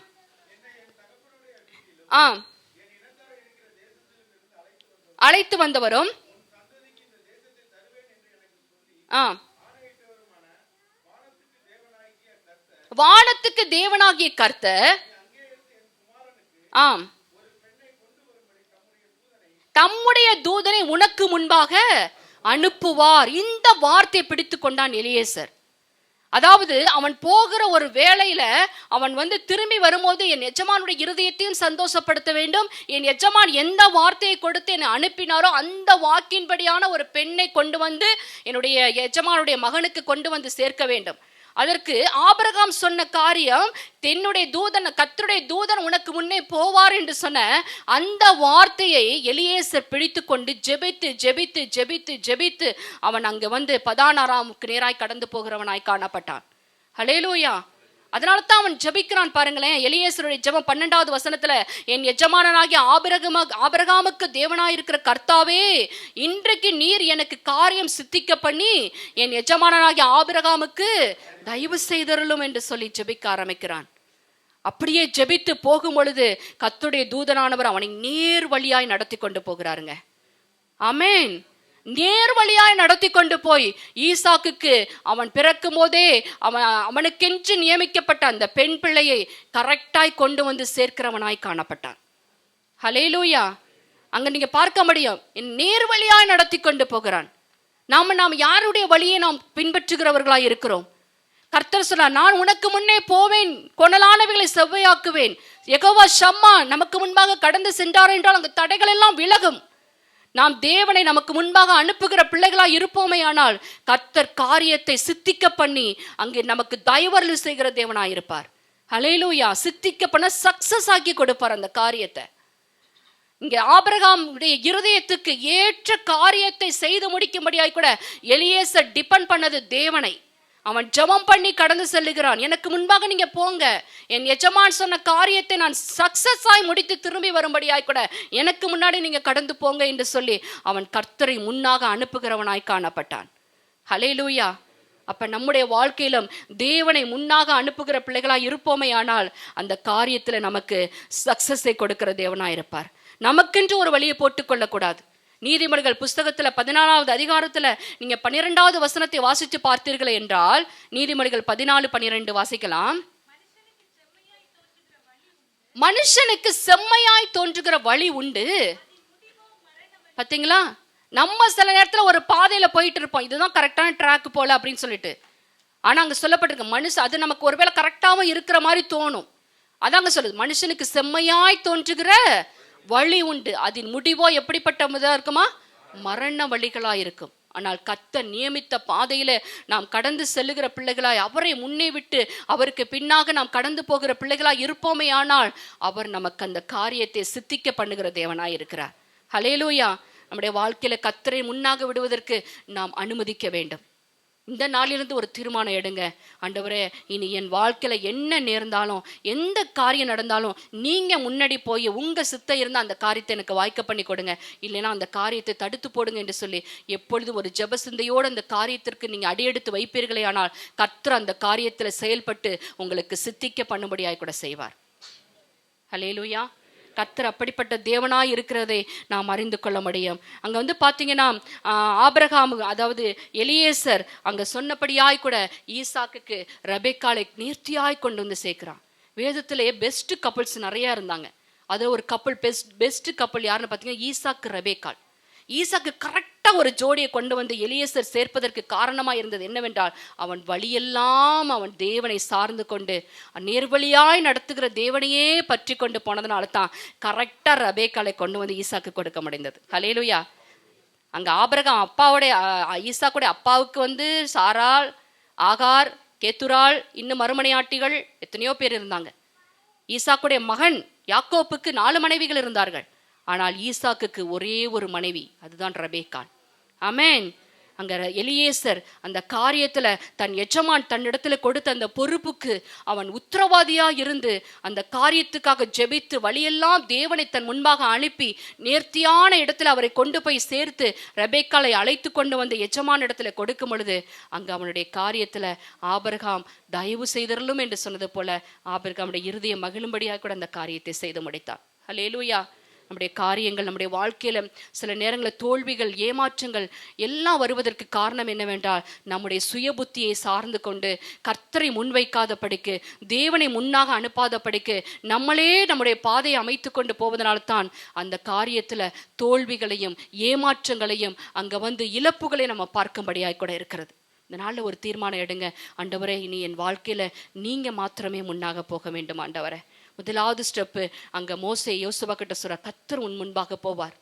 அழைத்து வந்தவரும் வானத்துக்கு தேவனாகிய கர்த்தர் தம்முடைய தூதனை உனக்கு முன்பாக அனுப்புவார். இந்த வார்த்தையை பிடித்து கொண்டான் எலியேசர். அதாவது அவன் போகிற ஒரு வேளையில அவன் திரும்பி வரும்போது என் எஜமானுடைய இருதயத்தையும் சந்தோஷப்படுத்த வேண்டும். என் எஜமான் எந்த வார்த்தையை கொடுத்து என்னை அனுப்பினாரோ அந்த வாக்கின்படியான ஒரு பெண்ணை கொண்டு வந்து என்னுடைய எஜமானுடைய மகனுக்கு கொண்டு வந்து சேர்க்க வேண்டும். அதற்கு ஆபிரகாம் சொன்ன காரியம், என்னுடைய தூதன், கர்த்தருடைய தூதன் உனக்கு முன்னே போவார் என்று சொன்ன அந்த வார்த்தையை எலியேசர் பிடித்து கொண்டு ஜெபித்து ஜெபித்து ஜெபித்து ஜெபித்து அவன் அங்கு பதான் அராமுக்கு நேராய் கடந்து போகிறவனாய் காணப்பட்டான். ஹல்லேலூயா. அதனால தான் அவன் ஜெபிக்கிறான் பாருங்களேன். எலியேசருடைய ஜெபம் 12வது வசனத்துல, என் எஜமானனாகிய ஆபிரகாமுக்கு தேவனாயிருக்கிற கர்த்தாவே, இன்றைக்கு நீர் எனக்கு காரியம் சித்திக்க பண்ணி என் எஜமானனாகிய ஆபிரகாமுக்கு தயவு செய்தருளும் என்று சொல்லி ஜெபிக்க ஆரம்பிக்கிறான். அப்படியே ஜெபித்து போகும் பொழுது கர்த்தருடைய தூதனானவர் அவனை நேர் வழியாய் நடத்தி கொண்டு போகிறாருங்க. ஆமேன். நேர் வழியாய் நடத்தி கொண்டு போய் ஈசாக்குக்கு அவன் பிறக்கும் போதே அவனுக்கென்று நியமிக்கப்பட்ட அந்த பெண் பிள்ளையை கரெக்டாய் கொண்டு வந்து சேர்க்கிறவனாய் காணப்பட்டான். ஹல்லேலூயா. அங்க நீங்க பார்க்க முடியும், நேர் வழியாய் நடத்தி கொண்டு போகிறான். நாம் யாருடைய வழியை நாம் பின்பற்றுகிறவர்களாய் இருக்கிறோம்? கர்த்தர் சொன்னார், நான் உனக்கு முன்னே போவேன், கொணலானவைகளை செவ்வையாக்குவேன். யெகோவா ஷம்மா நமக்கு முன்பாக கடந்து சென்றார் என்றால் அங்கு தடைகள் எல்லாம் விலகும். நாம் தேவனை நமக்கு முன்பாக அனுப்புகிற பிள்ளைகளாய் இருப்போமே ஆனால் கர்த்தர் காரியத்தை சித்திக்க பண்ணி அங்கே நமக்கு தயவருள் செய்கிற தேவனாய் இருப்பார். ஹல்லேலூயா. சித்திக்க பண்ண சக்சஸ் ஆக்கி கொடுப்பார் அந்த காரியத்தை. இங்க ஆபிரகாமுடைய இருதயத்துக்கு ஏற்ற காரியத்தை செய்து முடிக்கும்படியாய் கூட எலியேசர் டிபெண்ட் பண்ணது தேவனை. அவன் ஜெபம் பண்ணி கடந்து செல்லுகிறான். எனக்கு முன்பாக நீங்க போங்க, என் எஜமான் சொன்ன காரியத்தை நான் சக்சஸ் ஆய் முடித்து திரும்பி வரும்படியாய் கூட எனக்கு முன்னாடி நீங்க கடந்து போங்க என்று சொல்லி அவன் கர்த்தரை முன்னாக அனுப்புகிறவனாய் காணப்பட்டான். ஹல்லேலூயா. அப்ப நம்முடைய வாழ்க்கையிலும் தேவனை முன்னாக அனுப்புகிற பிள்ளைகளாய் இருப்போமே ஆனால் அந்த காரியத்துல நமக்கு சக்சஸை கொடுக்கிற தேவனாய் இருப்பார். நமக்கென்று ஒரு வழியை போட்டுக்கொள்ளக்கூடாது. நீதிமொழிகள் புஸ்தகத்துல 14வது அதிகாரத்துல நீங்க 12வது வசனத்தை வாசித்து பார்த்தீர்கள் என்றால், நீதிமொழிகள் 14:12 வாசிக்கலாம். மனுஷனுக்கு செம்மையாய் தோன்றுகிற வழி உண்டு. பாத்தீங்களா? நம்ம சில நேரத்துல ஒரு பாதையில போயிட்டு இருப்போம், இதுதான் கரெக்டான ட்ராக் போல அப்படின்னு சொல்லிட்டு. ஆனா அங்க சொல்லப்பட்டிருக்கு, மனுஷன் அது நமக்கு ஒருவேளை கரெக்டாவும் இருக்கிற மாதிரி தோணும். அதாங்க சொல்லுது, மனுஷனுக்கு செம்மையாய் தோன்றுகிற வழி உண்டு, அதன் முடிவோ எப்படிப்பட்டதா இருக்குமா? மரண வழிகளா இருக்கும். ஆனால் கர்த்தர் நியமித்த பாதையில நாம் கடந்து செல்லுகிற பிள்ளைகளாய், அவரை முன்னே விட்டு அவருக்கு பின்னாக நாம் கடந்து போகிற பிள்ளைகளாய் இருப்போமே ஆனால் அவர் நமக்கு அந்த காரியத்தை சித்திக்க பண்ணுகிற தேவனாய் இருக்கிறார். ஹல்லேலூயா. நம்முடைய வாழ்க்கையில கர்த்தரை முன்னாக விடுவதற்கு நாம் அனுமதிக்க வேண்டும். இந்த நாளிலிருந்து ஒரு தீர்மானம் எடுங்க. ஆண்டவரே, இனி என் வாழ்க்கையில என்ன நேர்ந்தாலும், எந்த காரியம் நடந்தாலும் நீங்க முன்னாடி போய் உங்க சித்தம் இருந்தால் அந்த காரியத்தை எனக்கு வாய்க்க பண்ணி கொடுங்க, இல்லைன்னா அந்த காரியத்தை தடுத்து போடுங்க என்று சொல்லி எப்பொழுதும் ஒரு ஜெப சிந்தையோடு அந்த காரியத்திற்கு நீங்க அடியெடுத்து வைப்பீர்களே ஆனால் கர்த்தர் அந்த காரியத்தில் செயல்பட்டு உங்களுக்கு சித்திக்க பண்ணும்படியாய் கூட செய்வார். ஹல்லேலூயா. கர்த்தர் அப்படிப்பட்ட தேவனாய் இருக்கிறதை நாம் அறிந்து கொள்ள முடியும். அங்க பாத்தீங்கன்னா ஆபிரகாம், அதாவது எலியேசர் அங்க சொன்னபடியாய் கூட ஈசாக்குக்கு ரெபெக்காளை நேர்த்தியாய் கொண்டு வந்து சேர்க்கிறான். வேதத்திலே பெஸ்ட் கப்பிள்ஸ் நிறைய இருந்தாங்க. அது ஒரு கப்பிள், பெஸ்ட் கப்பிள் யாருன்னு பார்த்தீங்கன்னா ஈசாக்கு ரெபெக்காள். ஈசாக்கு கரெக்டா ஒரு ஜோடியை கொண்டு வந்து எலியேசர் சேர்ப்பதற்கு காரணமா இருந்தது என்னவென்றால், அவன் வழியெல்லாம் அவன் தேவனை சார்ந்து கொண்டு நேர்வழியாய் நடத்துகிற தேவனையே பற்றி கொண்டு போனதுனால தான் கரெக்டா ரெபெக்காளை கொண்டு வந்து ஈசாக்கு கொடுக்க முடிந்தது. ஹல்லேலூயா. அங்க ஆபிரகாம் அப்பாவுடைய ஈசாக்குடைய அப்பாவுக்கு சாராள், ஆகார், கேத்துராள், இன்னும் மறுமனையாட்டிகள் எத்தனையோ பேர் இருந்தாங்க. ஈசாக்குடைய மகன் யாக்கோப்புக்கு 4 மனைவிகள் இருந்தார்கள். ஆனால் ஈசாக்குக்கு ஒரே ஒரு மனைவி, அதுதான் ரெபெக்காள். ஆமென். அங்க எலியேசர் அந்த காரியத்துல தன் எஜமான் தன்னிடத்துல கொடுத்த அந்த பொறுப்புக்கு அவன் உத்தரவாதியா இருந்து அந்த காரியத்துக்காக ஜெபித்து வழியெல்லாம் தேவனை தன் முன்பாக அனுப்பி நேர்த்தியான இடத்துல அவரை கொண்டு போய் சேர்த்து ரெபெக்காளை அழைத்து கொண்டு வந்து எஜமான் இடத்துல கொடுக்கும் பொழுது அங்க அவனுடைய காரியத்துல ஆபிரகாம் தயவு செய்தரலும் என்று சொன்னது போல ஆபிரகாமுடைய இருதயம் மகிழும்படியாக கூட அந்த காரியத்தை செய்து முடித்தான். ஹல்லேலூயா. நம்முடைய காரியங்கள், நம்முடைய வாழ்க்கையில சில நேரங்களில் தோல்விகள், ஏமாற்றங்கள் எல்லாம் வருவதற்கு காரணம் என்னவென்றால், நம்முடைய சுய புத்தியை சார்ந்து கொண்டு கர்த்தரை முன்வைக்காத படிக்கு, தேவனை முன்னாக அனுப்பாத படிக்கு நம்மளே நம்முடைய பாதையை அமைத்து கொண்டு போவதனால்தான் அந்த காரியத்துல தோல்விகளையும் ஏமாற்றங்களையும் அங்க இழப்புகளை நம்ம பார்க்கும்படியாய் கூட இருக்கிறது. இந்த நாளில் ஒரு தீர்மானம் எடுங்க. ஆண்டவரே, இனி என் வாழ்க்கையில நீங்க மாத்திரமே முன்னாக போக வேண்டும் ஆண்டவரே. முதலாவது ஸ்டெப்பு அங்க மோசே யோசுவா கிட்ட சொல்ற, கர்த்தர் உன் முன்பாக போவார்.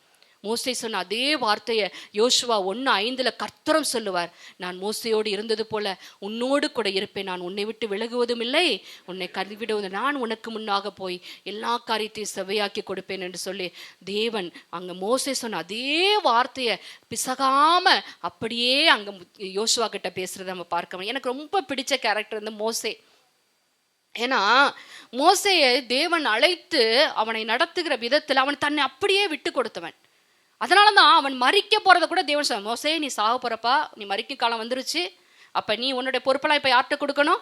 மோசே சொன்ன அதே வார்த்தையை யோசுவா 1:5 கர்த்தரும் சொல்லுவார், நான் மோசையோடு இருந்தது போல உன்னோடு கூட இருப்பேன், நான் உன்னை விட்டு விலகுவதும் இல்லை, உன்னை கைவிடுவதும், நான் உனக்கு முன்னாக போய் எல்லா காரியத்தையும் செவ்வையாக்கி கொடுப்பேன் என்று சொல்லி தேவன் அங்க மோசே சொன்ன அதே வார்த்தையை பிசகாம அப்படியே அங்க யோசுவா கிட்ட பேசுறதை நம்ம பார்க்க. எனக்கு ரொம்ப பிடிச்ச கேரக்டர் மோசே. ஏன்னா மோசேயை தேவன் அழைத்து அவனை நடத்துகிற விதத்தில் அவன் தன்னை அப்படியே விட்டு கொடுத்தவன். அதனாலதான் அவன் மரிக்க போறதை கூட தேவன் சொல்ல, மோசே நீ சாக போறப்பா, நீ மரிக்கும் காலம் வந்துருச்சு, அப்ப நீ உன்னுடைய பொறுப்பெல்லாம் இப்ப யார்கிட்ட கொடுக்கணும்.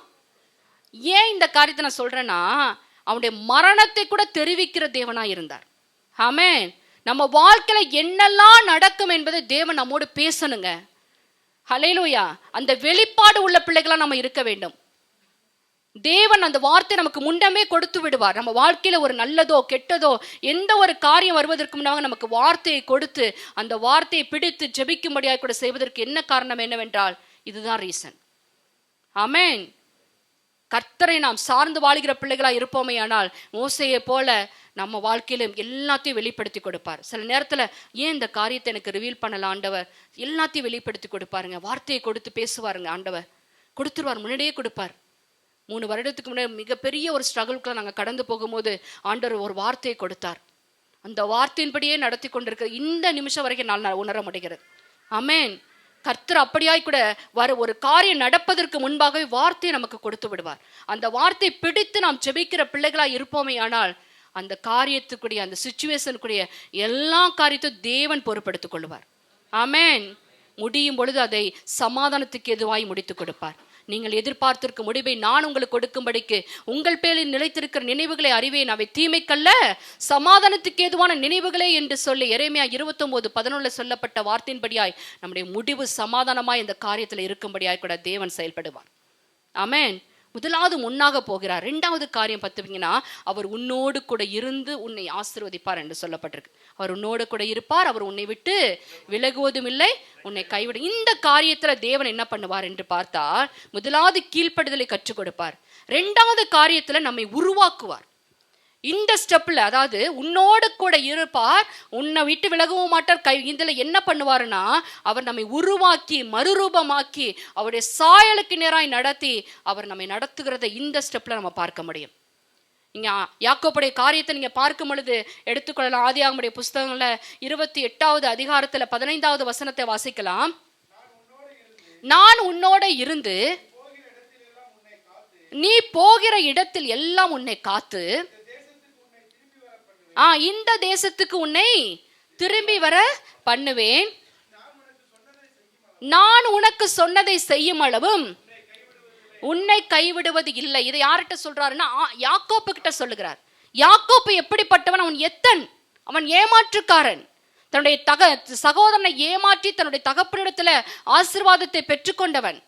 ஏன் இந்த காரியத்தை நான் சொல்றேன்னா, அவனுடைய மரணத்தை கூட தெரிவிக்கிற தேவனா இருந்தார். ஆமென். நம்ம வாழ்க்கையில என்னெல்லாம் நடக்கும் என்பதை தேவன் நம்மோடு பேசணுங்க. ஹல்லேலூயா. அந்த வெளிப்பாடு உள்ள பிள்ளைகளா நம்ம இருக்க வேண்டும். தேவன் அந்த வார்த்தை நமக்கு முன்னமே கொடுத்து விடுவார். நம்ம வாழ்க்கையில ஒரு நல்லதோ கெட்டதோ எந்த ஒரு காரியம் வருவதற்கு முன்னாக நமக்கு வார்த்தையை கொடுத்து அந்த வார்த்தையை பிடித்து ஜெபிக்கும்படியாக கூட செய்வதற்கு என்ன காரணம் என்னவென்றால், இதுதான் ரீசன். ஆமென். கர்த்தரை நாம் சார்ந்து வாழ்கிற பிள்ளைகளா இருப்போமே ஆனால் மோசேயை போல நம்ம வாழ்க்கையில எல்லாத்தையும் வெளிப்படுத்தி கொடுப்பார். சில நேரத்துல ஏன் இந்த காரியத்தை எனக்கு ரிவீல் பண்ணல ஆண்டவர், எல்லாத்தையும் வெளிப்படுத்தி கொடுப்பாருங்க. வார்த்தையை கொடுத்து பேசுவாருங்க ஆண்டவர், கொடுத்துருவார், முன்னாடியே கொடுப்பார். 3 வருடத்துக்கு முன்னாடி மிகப்பெரிய ஒரு ஸ்ட்ரகிள்குள்ள நாங்கள் கடந்து போகும்போது ஆண்டவர் ஒரு வார்த்தையை கொடுத்தார். அந்த வார்த்தையின்படியே நடத்தி கொண்டிருக்கிற இந்த நிமிஷம் வரைக்கும் நான் உணர முடிகிறது. ஆமென். கர்த்தர் அப்படியாய் கூட ஒரு காரியம் நடப்பதற்கு முன்பாகவே வார்த்தையை நமக்கு கொடுத்து விடுவார். அந்த வார்த்தை பிடித்து நாம் ஜெபிக்கிற பிள்ளைகளாய் இருப்போமே ஆனால் அந்த காரியத்துக்குரிய அந்த சிச்சுவேஷனுக்குரிய எல்லா காரியத்தையும் தேவன் பொறுப்படுத்திக் கொள்வார். ஆமென். முடியும் பொழுது அதை சமாதானத்துக்கு எதுவாய் முடித்துக் கொடுப்பார். நீங்கள் எதிர்பார்த்திருக்கும் முடிவை நான் உங்களுக்கு கொடுக்கும்படிக்கு உங்கள் பேரில் நிலைத்திருக்கிற நினைவுகளை அறிவேன், அவை தீமைக்கல்ல சமாதானத்துக்கு ஏதுவான நினைவுகளே என்று சொல்லி எரேமியா 29:11 சொல்லப்பட்ட வார்த்தையின்படியாய் நம்முடைய முடிவு சமாதானமாய் இந்த காரியத்தில் இருக்கும்படியாய் கூட தேவன் செயல்படுவார். ஆமென். முதலாவது முன்னாக போகிறார். 2வது காரியம் பார்த்தீங்கன்னா, அவர் உன்னோடு கூட இருந்து உன்னை ஆசீர்வதிப்பார் என்று சொல்லப்பட்டிருக்கு. அவர் உன்னோடு கூட இருப்பார், அவர் உன்னை விட்டு விலகுவதும் இல்லை, உன்னை கைவிட. இந்த காரியத்துல தேவன் என்ன பண்ணுவார் என்று பார்த்தால், முதலாவது கீழ்ப்படுதலை கற்றுக் கொடுப்பார். 2வது காரியத்துல நம்மை உருவாக்குவார். இந்த ஸ்டெப்ல, அதாவது உன்னோடு கூட இருப்பார், உன்னை விட்டு விலகவும் மாட்டார், இதுல என்ன பண்ணுவாருன்னா அவர் நம்மை உருவாக்கி மறுரூபமாக்கி அவருடைய சாயலுக்கு நேராய் நடத்தி அவர் நம்மை நடத்துகிறத இந்த ஸ்டெப்ல நம்ம பார்க்க முடியும். இங்க யாக்கோபுடைய காரியத்தை நீங்க பார்க்கும் பொழுது எடுத்துக்கொள்ளலாம். ஆதியாகமத்துடைய புஸ்தகங்கள்ல 28வது அதிகாரத்துல 15வது வசனத்தை வாசிக்கலாம். நான் உன்னோட இருந்து நீ போகிற இடத்தில் எல்லாம் உன்னை காத்து இந்த தேசத்துக்கு உன்னை திரும்பி வர பண்ணுவேன். நான் உனக்கு சொன்னதை செய்யும் அளவும் உன்னை கைவிடுவது இல்லை. இதை யார்கிட்ட சொல்றாருன்னா யாக்கோப்பு கிட்ட சொல்லுகிறார். யாக்கோப்பு எப்படிப்பட்டவன்? அவன் எத்தன், அவன் ஏமாற்றுக்காரன். தன்னுடைய சகோதரனை ஏமாற்றி தன்னுடைய தகப்பனிடத்துல ஆசீர்வாதத்தை பெற்றுக்கொண்டவன்.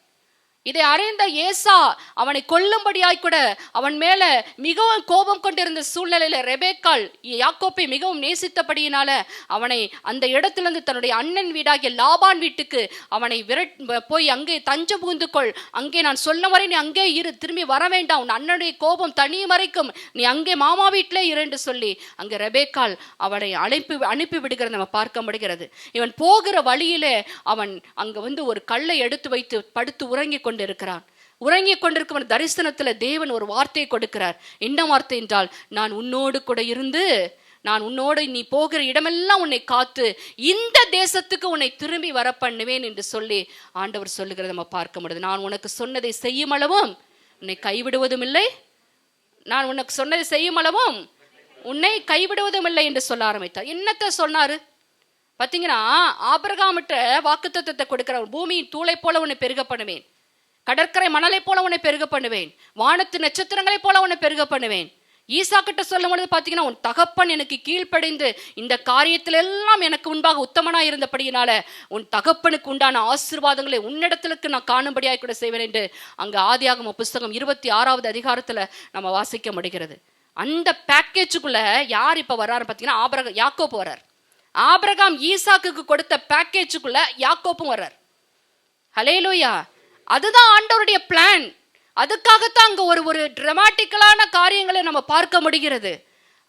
இதை அறிந்த ஏசா அவனை கொல்லும்படியாய் கூட அவன் மேல மிகவும் கோபம் கொண்டிருந்த சூழ்நிலையில ரெபேக்காள் யாக்கோப்பை மிகவும் நேசித்தபடியினால அவனை அந்த இடத்திலிருந்து தன்னுடைய அண்ணன் வீடாகிய லாபான் வீட்டுக்கு அவனை போய் அங்கே தஞ்சம் புகுந்து கொள், அங்கே நான் சொல்ல வரை நீ அங்கே இரு, திரும்பி வர வேண்டாம், உன் அண்ணனுடைய கோபம் தனியும் வரைக்கும் நீ அங்கே மாமா வீட்டிலே இரு என்று சொல்லி அங்கே ரெபேக்காள் அவனை அனுப்பி விடுகிறது நம்ம பார்க்க முடிகிறது. இவன் போகிற வழியிலே அவன் அங்க ஒரு கல்லை எடுத்து வைத்து படுத்து உறங்கி கொண்டிருக்கிறான். உறங்கிக் கொண்டிருக்கும் தரிசனத்துல தேவன் ஒரு வார்த்தையை கொடுக்கிறார். என்ன வார்த்தை என்றால், நான் உன்னோடு கூட இருந்து நான் உன்னோடு நீ போகிற இடமெல்லாம் உன்னை காத்து இந்த தேசத்துக்கு உன்னை திரும்பி வர பண்ணுவேன் என்று சொல்லி ஆண்டவர் சொல்லுகிறத நம்ம பார்க்க முடியுது. நான் உனக்கு சொன்னதை செய்யும் அளவும் உன்னை கைவிடுவதும் இல்லை, நான் உனக்கு சொன்னதை செய்யும் அளவும் உன்னை கைவிடுவதும் இல்லை என்று சொல்ல ஆரம்பித்தார். என்னத்த சொன்னாரு பார்த்தீங்கன்னா, ஆபிரகாமிட்ட வாக்குத்தத்தத்தை கொடுக்கிற பூமியின் தூளை போல உன்னை பெருக பண்ணுவேன், கடற்கரை மணலை போல உன்னை பெருக பண்ணுவேன், வானத்து நட்சத்திரங்களை போல உன்னை பெருக பண்ணுவேன். ஈசா கிட்ட சொல்லும் பொழுது பார்த்தீங்கன்னா, உன் தகப்பன் எனக்கு கீழ்ப்படிந்து இந்த காரியத்தில் எல்லாம் எனக்கு முன்பாக உத்தமனாய் இருந்தபடியினால உன் தகப்பனுக்கு உண்டான ஆசீர்வாதங்களை உன்னிடத்திற்கு நான் காணும்படியாய் கூட செய்வேன் என்று அங்கு ஆதியாகம புஸ்தகம் 26வது அதிகாரத்துல நம்ம வாசிக்க முடிகிறது. அந்த பேக்கேஜுக்குள்ள யார் இப்ப வர்றாரு பார்த்தீங்கன்னா, யாக்கோப்பு வர்றார். ஆபிரகாம் ஈசாக்குக்கு கொடுத்த பேக்கேஜுக்குள்ள யாக்கோப்பும் வர்றார். ஹல்லேலூயா. அதுதான் ஆண்டவருடைய பிளான். அதுக்காகத்தான் அங்க ஒரு டிராமாட்டிக்கலான காரியங்களை நம்ம பார்க்க முடிகிறது.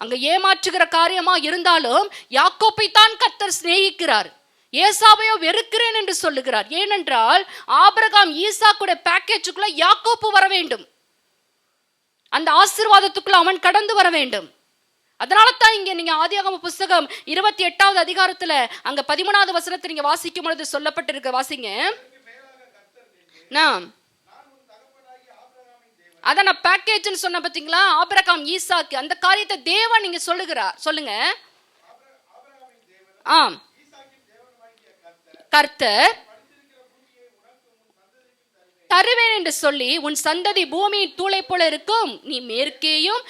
அங்க ஏமாற்றுகிற காரியமா இருந்தாலும் யாக்கோப்பை தான் கர்த்தர் சிநேகிக்கிறார், ஏசாவையோ வெறுக்கிறேன் என்று சொல்லுகிறார். ஏனென்றால் ஆபிரகாம் ஈசாக்குடைய பேக்கேஜுக்குள்ள யாக்கோப்பு வர வேண்டும், அந்த ஆசீர்வாதத்துக்குள்ள அவன் கடந்து வர வேண்டும். அதனால தான் இங்க நீங்க ஆதியாகம புஸ்தகம் 28வது அதிகாரத்துல அங்க 13வது வசனத்தை நீங்க வாசிக்கும் பொழுது சொல்லப்பட்டிருக்க வாசிங்க. அத நான் பேக்கேஜ்னு சொன்ன பாத்தீங்களா, ஆபிரகாம் ஈசாக்கு அந்த காரியத்தை தேவன் நீங்க சொல்லுங்க. ஆம், கர்த்தர் தருவேன் என்று சொல்லி உன் சந்ததி பூமியின் தூளை போல இருக்கும், நீ மேற்கேயும்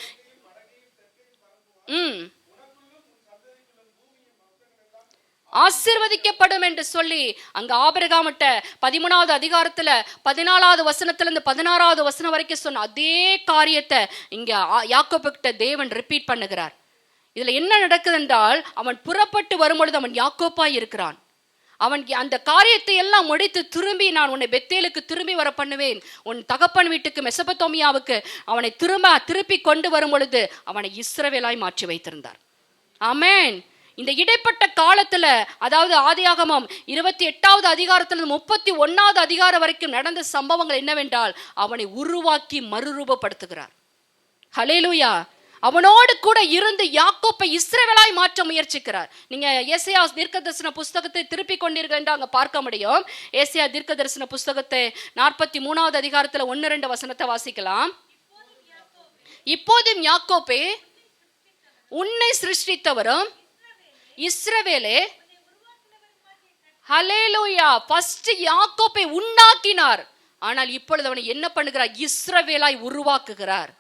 ஆசீர்வதிக்கப்படும் என்று சொல்லி அங்க ஆபிரகாமிட்ட 13வது அதிகாரத்துல 14வது வசனத்திலிருந்து 16வது வசனம் வரைக்கும் சொன்ன அதே காரியத்தை இங்க யாக்கோபு கிட்ட தேவன் ரிப்பீட் பண்ணுகிறார். இதுல என்ன நடக்குது என்றால், அவன் புறப்பட்டு வரும்பொழுது அவன் யாக்கோப்பாய் இருக்கிறான். அவன் அந்த காரியத்தை எல்லாம் முடித்து திரும்பி நான் உன்னை பெத்தேலுக்கு திரும்பி வர பண்ணுவேன், உன் தகப்பன் வீட்டுக்கு மெசபத்தோமியாவுக்கு அவனை திருப்பி கொண்டு வரும் பொழுது அவனை இஸ்ரவேலாய் மாற்றி வைத்திருந்தார். ஆமென். இந்த இடைப்பட்ட காலத்துல, அதாவது ஆதியாகமம் 28வது அதிகாரத்துல 31வது அதிகாரம் வரைக்கும் நடந்த சம்பவங்கள் என்னவென்றால், அவனை உருவாக்கி மறுரூபப்படுத்துகிறார். ஹல்லேலூயா. அவனோடு கூட இருந்து யாக்கோப்பை இஸ்ரவேலாய் மாற்ற முயற்சிக்கிறார். நீங்க ஏசாயா தீர்க்கதரிசன புஸ்தகத்தை திருப்பி கொண்டீர்கள் என்று அங்க பார்க்க முடியும். ஏசாயா தீர்க்கதரிசன புஸ்தகத்தை 43வது அதிகாரத்துல 1-2 வசனத்தை வாசிக்கலாம். இப்போதும் யாக்கோப்பே, உன்னை சிருஷ்டித்தவரும் இஸ்ரவேலே. ஹல்லேலூயா. ஃபர்ஸ்ட் யாக்கோப்பை உண்டாக்கினார், ஆனால் இப்பொழுது அவனை என்ன பண்ணுகிறார்? இஸ்ரவேலாய் உருவாக்குகிறார்.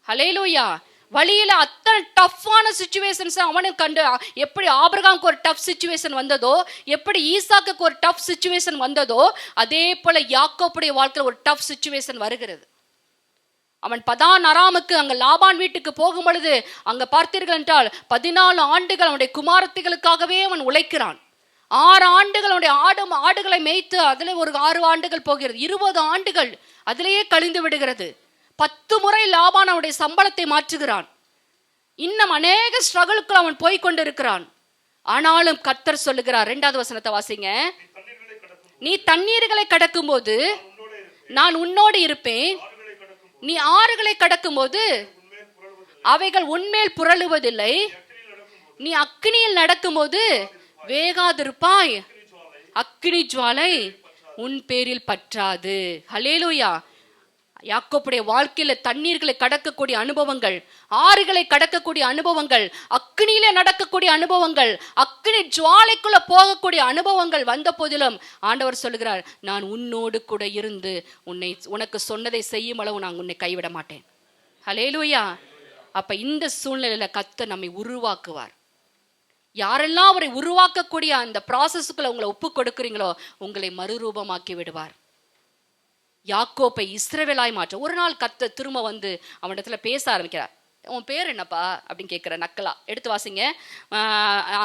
ஹல்லேலூயா. வழியில அத்தனை டஃப்பான சிச்சுவேஷன்ஸ் அவனுக்கு கண்டு, எப்படி ஆபிரகாமுக்கு ஒரு டஃப் சிச்சுவேஷன் வந்ததோ, எப்படி ஈசாக்குக்கு ஒரு டஃப் சிச்சுவேஷன் வந்ததோ, அதே போல யாக்கோப்புடைய வாழ்க்கையில் ஒரு டஃப் சிச்சுவேஷன் வருகிறது. அவன் பதான் அராமுக்கு அங்க லாபான் வீட்டுக்கு போகும் பொழுது அங்க பார்த்தீர்கள் என்றால் 14 ஆண்டுகள் அவனுடைய குமாரத்திகளுக்காகவே அவன் உழைக்கிறான். 6 ஆண்டுகள் அவனுடைய ஆடுகளை மேய்த்து அதிலே ஒரு 6 ஆண்டுகள் போகிறது. 20 ஆண்டுகள் அதிலேயே கழிந்து விடுகிறது. 10 முறை லாபான் அவனுடைய சம்பளத்தை மாற்றுகிறான். இன்னும் அநேக ஸ்ட்ரகிளுக்குள் அவன் போய்கொண்டிருக்கிறான். ஆனாலும் கர்த்தர் சொல்லுகிறார், 2வது வசனத்தை வாசிங்க. நீ தண்ணீர்களை கடக்கும் போது நான் உன்னோடு இருப்பேன், நீ ஆறுகளை கடக்கும் போது அவைகள் உன்மேல் புரளுவதில்லை, நீ அக்கினியில் நடக்கும் போது வேகாதிருப்பாய், அக்கினி ஜுவாலை உன் பேரில் பற்றாது. ஹல்லேலூயா. யாக்கோப்புடைய வாழ்க்கையில தண்ணீர்களை கடக்கக்கூடிய அனுபவங்கள், ஆறுகளை கடக்கக்கூடிய அனுபவங்கள், அக்னியில நடக்கக்கூடிய அனுபவங்கள், அக்னி ஜுவாலைக்குள்ள போகக்கூடிய அனுபவங்கள் வந்த போதிலும் ஆண்டவர் சொல்லுகிறார், நான் உன்னோடு கூட இருந்து உனக்கு சொன்னதை செய்யும் அளவு நான் உன்னை கைவிட மாட்டேன். ஹல்லேலூயா. அப்ப இந்த சூழ்நிலையில கர்த்தர் நம்மை உருவாக்குவார். யாரெல்லாம் அவரை உருவாக்கக்கூடிய அந்த ப்ராசஸ்க்குள்ள உங்களை ஒப்பு கொடுக்குறீங்களோ உங்களை மறுரூபமாக்கி விடுவார். யாக்கோப்பை இஸ்ரவேலாய் மாற்ற ஒரு நாள் கர்த்தர் திரும்ப வந்து அவனிடத்துல பேச ஆரம்பிக்கிறார். உன் பேர் என்னப்பா அப்படின்னு கேட்கிற நக்கலா. எடுத்து வாசிங்க.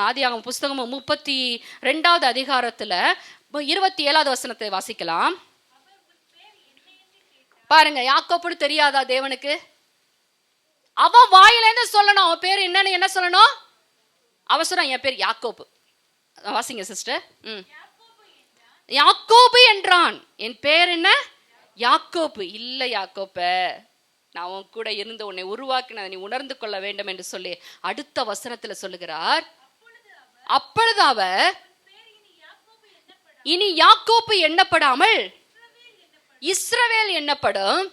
ஆதியாகமம் புஸ்தகம் 32வது அதிகாரத்துல 27வது வசனத்தை வாசிக்கலாம். பாருங்க, யாக்கோப்புன்னு தெரியாதா தேவனுக்கு? அவன் வாயிலேருந்து சொல்லணும் அவன் பேர் என்னன்னு. என்ன சொல்லணும்? அவசரம், என் பேர் யாக்கோப்பு. வாசிங்க சிஸ்டர். யாக்கோபு என்றான். என் பேர் என்ன? யாக்கோப்பு. இல்ல யாக்கோப்ப, நான் உன் கூட இருந்து உன்னை உருவாக்கினதை நீ உணர்ந்து கொள்ள வேண்டும் என்று சொல்லி அடுத்த வசனத்துல சொல்லுகிறார். அப்பொழுது அவர் இனி யாக்கோப்பு எண்ணப்படாமல் இஸ்ரவேல் எண்ணப்படும்.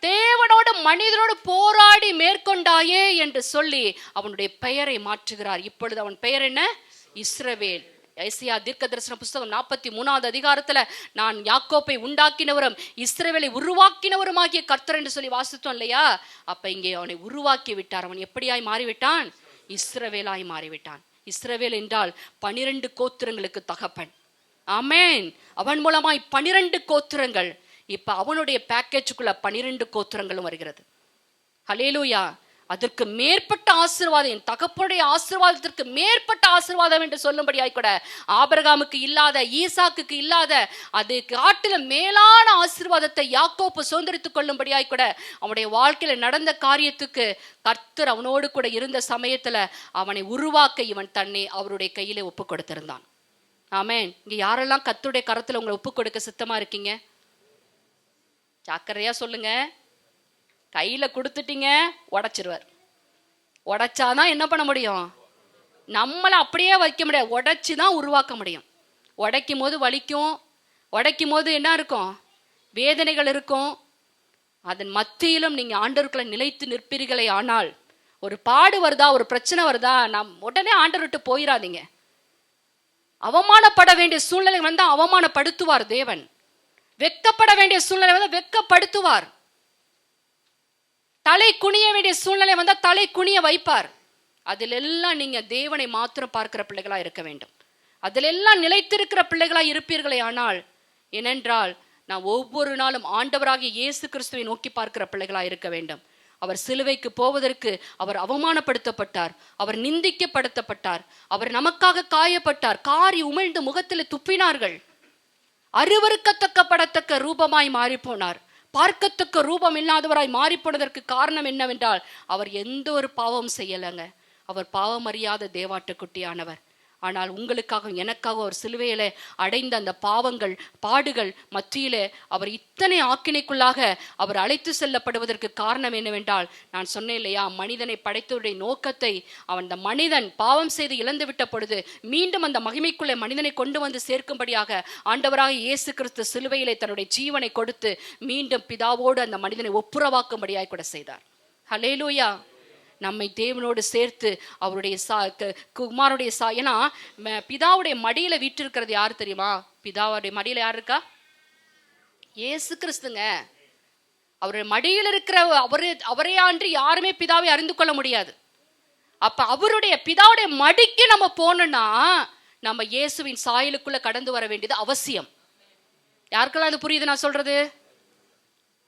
தேவனோடு மனிதரோடு போராடி மேற்கொண்டாயே என்று சொல்லி அவனுடைய பெயரை மாற்றுகிறார். இப்பொழுது அவன் பெயர் என்ன? இஸ்ரவேல். ஏசாயா தீர்க்கதரிசன புஸ்தகம் 43வது அதிகாரத்துல நான் யாக்கோப்பை உண்டாக்கினவரும் இஸ்ரவேலை உருவாக்கினவருமாகிய கர்த்தர் என்று சொல்லி வாசித்தோம் இல்லையா? அப்ப இங்கே அவனை உருவாக்கி விட்டார். அவன் எப்படியாய் மாறிவிட்டான்? இஸ்ரவேலாய் மாறிவிட்டான். இஸ்ரவேல் என்றால் 12 கோத்திரங்களுக்கு தகப்பன். ஆமென். அவன் மூலமாய் 12 கோத்திரங்கள். இப்ப அவனுடைய பேக்கேஜுக்குள்ள 12 கோத்திரங்களும் வருகிறது. ஹல்லேலூயா. அதற்கு மேற்பட்ட ஆசீர்வாதம், என் தகப்பனுடைய ஆசீர்வாதத்திற்கு மேற்பட்ட ஆசீர்வாதம் என்று சொல்லும்படியாய் கூட ஆபிரகாமுக்கு இல்லாத, ஈசாக்குக்கு இல்லாத அது காட்டிலும் மேலான ஆசீர்வாதத்தை யாக்கோப்பு சுதந்திரித்துக் கொள்ளும்படியாய் கூட அவனுடைய வாழ்க்கையில நடந்த காரியத்துக்கு கர்த்தர் அவனோடு கூட இருந்த சமயத்துல அவனை உருவாக்க இவன் தன்னை அவருடைய கையில ஒப்பு கொடுத்திருந்தான். ஆமென். இங்க யாரெல்லாம் கர்த்தருடைய கரத்துல உங்களை ஒப்பு கொடுக்க சித்தமா இருக்கீங்க? ஜாக்கிரதையா சொல்லுங்க. கையில கொடுத்துட்டீங்க, உடைச்சிருவார். உடைச்சாதான் என்ன பண்ண முடியும்? நம்மளை அப்படியே வைக்க முடியாது, உடைச்சுதான் உருவாக்க முடியும். உடைக்கும் போது வலிக்கும், உடைக்கும் போது என்ன இருக்கும்? வேதனைகள் இருக்கும். அதன் மத்தியிலும் நீங்க ஆண்டவருக்குள்ள நிலைத்து நிற்பீர்களே ஆனால், ஒரு பாடு வருதா, ஒரு பிரச்சனை வருதா, நாம் உடனே ஆண்டவர் விட்டு போயிடாதீங்க. அவமானப்பட வேண்டிய சூழ்நிலை வந்தா அவமானப்படுத்துவார் தேவன். வெட்கப்பட வேண்டிய சூழ்நிலை வந்தா வெட்கப்படுத்துவார். தலை குனிய வேண்டிய சூழ்நிலை வந்தா தலை குனிய வைப்பார். அதில் எல்லாம் நீங்க தேவனை மாத்திரம் பார்க்கிற பிள்ளைகளா இருக்க வேண்டும். அதில் எல்லாம் நிலைத்திருக்கிற பிள்ளைகளா இருப்பீர்களே ஆனால், ஏனென்றால் நான் ஒவ்வொரு நாளும் ஆண்டவராகிய இயேசு கிறிஸ்துவை நோக்கி பார்க்கிற பிள்ளைகளா இருக்க வேண்டும். அவர் சிலுவைக்கு போவதற்கு அவர் அவமானப்படுத்தப்பட்டார், அவர் நிந்திக்கப்படுத்தப்பட்டார், அவர் நமக்காக காயப்பட்டார், காரி உமிழ்ந்து முகத்தில் துப்பினார்கள், அருவருக்கத்தக்கப்படத்தக்க ரூபமாய் மாறி போனார், பார்க்கத்தக்க ரூபம் இல்லாதவராய் மாறி போனதற்கு காரணம் என்னவென்றால் அவர் எந்த ஒரு பாவம் செய்யலைங்க. அவர் பாவம் அறியாத தேவாட்டுக்குட்டியானவர். ஆனால் உங்களுக்காக எனக்காக ஒரு சிலுவையில அடைந்த அந்த பாவங்கள் பாடுகள் மத்தியிலே அவர் இத்தனை ஆக்கினைக்குள்ளாக அவர் அழைத்து செல்லப்படுவதற்கு காரணம் என்னவென்றால், நான் சொன்னேன் இல்லையா, மனிதனை படைத்தவருடைய நோக்கத்தை அந்த மனிதன் பாவம் செய்து இழந்து விட்ட பொழுது மீண்டும் அந்த மகிமைக்குள்ளே மனிதனை கொண்டு வந்து சேர்க்கும்படியாக ஆண்டவராக இயேசு கிறிஸ்து சிலுவையிலே தன்னுடைய ஜீவனை கொடுத்து மீண்டும் பிதாவோடு அந்த மனிதனை ஒப்புரவாக்கும்படியாய் கூட செய்தார். ஹல்லேலூயா. நம்மை தேவனோடு சேர்த்து அவருடைய குமாரனுடைய ஏன்னா பிதாவுடைய மடியில வீற்றிருக்கிறது யாரு தெரியுமா? பிதாவுடைய மடியில யார் இருக்கா? இயேசு கிறிஸ்துங்க. அவருடைய மடியில் இருக்கிற அவரே அன்றி யாருமே பிதாவை அறிந்து கொள்ள முடியாது. அப்ப அவருடைய பிதாவுடைய மடிக்கு நம்ம போனோம்னா நம்ம இயேசுவின் சாயலுக்குள்ள கடந்து வர வேண்டியது அவசியம். யாருக்கெல்லாம் அது புரியுது நான் சொல்றது?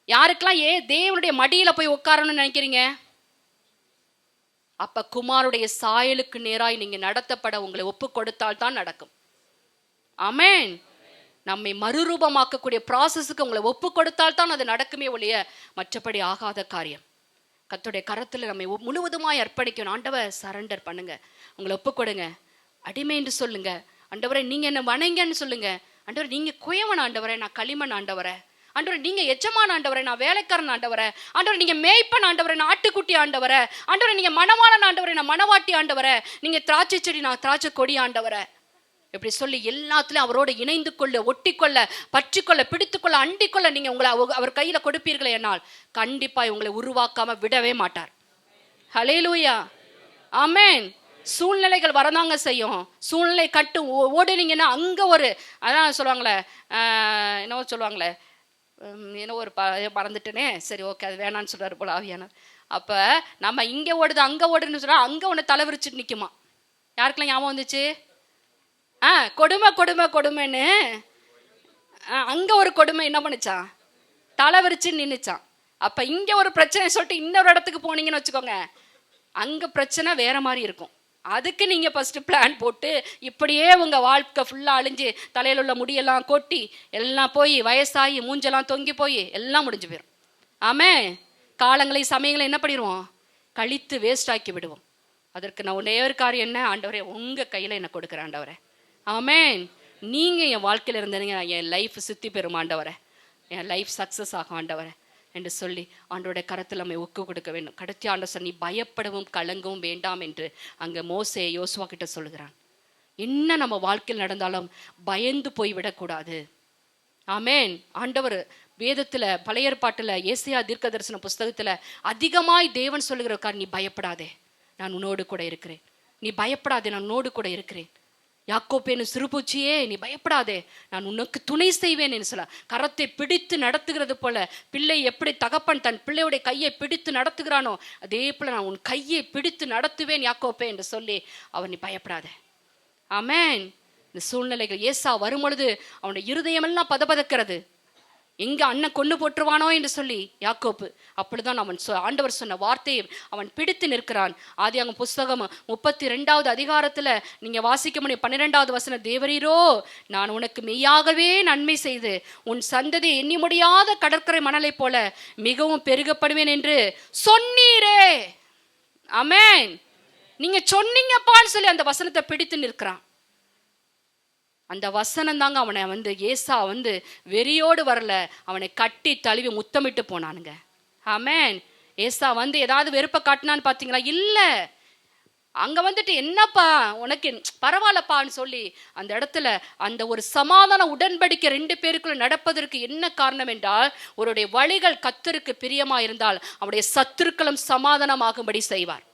யாருக்கெல்லாம் தேவனுடைய மடியில போய் உட்காரணும்னு நினைக்கிறீங்க? அப்ப குமாருடைய சாயலுக்கு நேராய் நீங்க நடத்தப்பட உங்களை ஒப்பு கொடுத்தால் தான் நடக்கும். ஆமென். நம்மை மறுரூபமாக்கக்கூடிய ப்ராசஸுக்கு உங்களை ஒப்பு கொடுத்தால் தான் அது நடக்குமே ஒழிய மற்றபடி ஆகாத காரியம். கர்த்தருடைய கரத்துல நம்மை முழுவதுமாய் அர்ப்பணிக்கணும். ஆண்டவர் சரண்டர் பண்ணுங்க, உங்களை ஒப்பு கொடுங்க, அடிமை என்று சொல்லுங்க. ஆண்டவரே நீங்க என்ன வணங்கன்னு சொல்லுங்க. ஆண்டவரே நீங்க குயவன் ஆண்டவரே, நான் களிமண் ஆண்டவரே. ஆண்டவரே நீங்க எஜமான் ஆண்டவரே, நான் வேலைக்காரன் ஆண்டவரே. ஆண்டவரே நீங்க மேய்ப்பன் ஆண்டவரே, நான் ஆட்டுக்குட்டி ஆண்டவரே. ஆண்டவரே நீங்க மணவாளன் ஆண்டவரே, நான் மணவாட்டி ஆண்டவரே. நீங்க திராட்சை செடி, நான் திராட்சை கொடி ஆண்டவரே. இப்படி சொல்லி எல்லாத்துலயும் அவரோட இணைந்து கொள்ள, ஒட்டிக்கொள்ள, பற்றிக்கொள்ள, பிடித்துக்கொள்ள, அண்டிக்கொள்ள நீங்க உங்களை அவர் கையில கொடுப்பீர்களே என்னால் கண்டிப்பா உங்களை உருவாக்காம விடவே மாட்டார். ஹல்லேலூயா, ஆமென். சூழ்நிலைகள் வரதாங்க செய்யும். சூழ்நிலை கட்டு ஓடுனீங்கன்னா அங்க ஒரு அதான் சொல்லுவாங்களே, என்னவோ சொல்லுவாங்களே, ஏன்னோ ஒரு மறந்துட்டேனே, சரி ஓகே அது வேணான்னு சொல்றாரு போல ஆவியானவர். அப்ப நம்ம இங்க ஓடுது அங்க ஓடுன்னு சொன்னா அங்க ஒன்று தலை விரிச்சுட்டு நிக்குமா. யாருக்கெல்லாம் ஞாபகம் வந்துச்சு? கொடுமை கொடுமை கொடுமைன்னு அங்க ஒரு கொடுமை என்ன பண்ணுச்சான், தலை விரிச்சு நின்னுச்சான். அப்ப இங்க ஒரு பிரச்சனை சொல்லிட்டு இன்னொரு இடத்துக்கு போனீங்கன்னு வச்சுக்கோங்க, அங்க பிரச்சனை வேற மாதிரி இருக்கும். அதுக்கு நீங்க ஃபர்ஸ்ட் பிளான் போட்டு இப்படியே உங்க வாழ்க்கை ஃபுல்லா அழிஞ்சு தலையில உள்ள முடியெல்லாம் கொட்டி எல்லாம் போய் வயசாகி மூஞ்செல்லாம் தொங்கி போய் எல்லாம் முடிஞ்சு போயிடும். ஆமே, காலங்களை சமயங்களை என்ன பண்ணிடுவோம், கழித்து வேஸ்ட் ஆக்கி விடுவோம். அதற்கு நான் ஒரே ஒரு காரியம் என்ன, ஆண்டவரே உங்க கையில என்ன கொடுக்குறேன் ஆண்டவரே. ஆமென். நீங்க என் வாழ்க்கையில இருந்தீங்க, என் லைஃப் சித்தி பெறும் ஆண்டவரே, என் லைஃப் சக்சஸ் ஆகும் ஆண்டவரே என்று சொல்லி ஆண்டவருடைய கரத்தில் நம்ம ஒப்பு கொடுக்க வேண்டும். கடைசி ஆண்டவர் நீ பயப்படவும் கலங்கவும் வேண்டாம் என்று அங்க மோசே யோசுவா கிட்ட சொல்லுகிறான். என்ன நம்ம வாழ்க்கையில் நடந்தாலும் பயந்து போய் விடக்கூடாது. ஆமென். ஆண்டவர் வேதத்துல பழைய ஏற்பாட்டுல ஏசாயா தீர்க்க தரிசன புஸ்தகத்துல அதிகமாய் தேவன் சொல்லுகிற நீ பயப்படாதே, நான் உன்னோடு கூட இருக்கிறேன். நீ பயப்படாதே, நான் உன்னோடு கூட இருக்கிறேன். யாக்கோப்பேன்னு சிறுபூச்சியே நீ பயப்படாதே, நான் உனக்கு துணை செய்வேன் என்று சொல்ல. கரத்தை பிடித்து நடத்துகிறது போல பிள்ளை எப்படி தகப்பன் தன் பிள்ளையுடைய கையை பிடித்து நடத்துகிறானோ அதே போல நான் உன் கையை பிடித்து நடத்துவேன் யாக்கோப்பே என்று சொல்லி அவர் நீ பயப்படாதே. ஆமென். இந்த சூழ்நிலைகள் ஏசா வரும்பொழுது அவனுடைய இருதயமெல்லாம் பதபதக்கிறது. எங்க அண்ணன் கொண்டு போட்டுருவானோ என்று சொல்லி யாக்கோப்பு அப்படிதான் அவன் ஆண்டவர் சொன்ன வார்த்தையை அவன் பிடித்து நிற்கிறான். ஆதியாகமம் புஸ்தகம் 32வது அதிகாரத்துல நீங்க வாசிக்க முடியும் 12வது வசனம், தேவரீரோ நான் உனக்கு மெய்யாகவே நன்மை செய்து உன் சந்ததி எண்ணி முடியாத கடற்கரை மணலை போல மிகவும் பெருகப்படுவேன் என்று சொன்னீரே. ஆமென். நீங்க சொன்னீங்கப்பான்னு சொல்லி அந்த வசனத்தை பிடித்து நிற்கிறான். அந்த வசனம் தாங்க அவனை ஏசா வெறியோடு வரல, அவனை கட்டி தழுவி முத்தமிட்டு போனானுங்க. ஆமென். ஏசா ஏதாவது வெறுப்பை காட்டினான்னு பார்த்தீங்களா? இல்லை. அங்க என்னப்பா உனக்கு பரவாயில்லப்பான்னு சொல்லி அந்த இடத்துல அந்த ஒரு சமாதான உடன்படிக்கை 2 பேருக்குள்ள நடப்பதற்கு என்ன காரணம் என்றால், அவருடைய வழிகள் கர்த்தருக்கு பிரியமா இருந்தால் அவருடைய சத்துருக்களும் சமாதானமாகும்படி செய்வார்.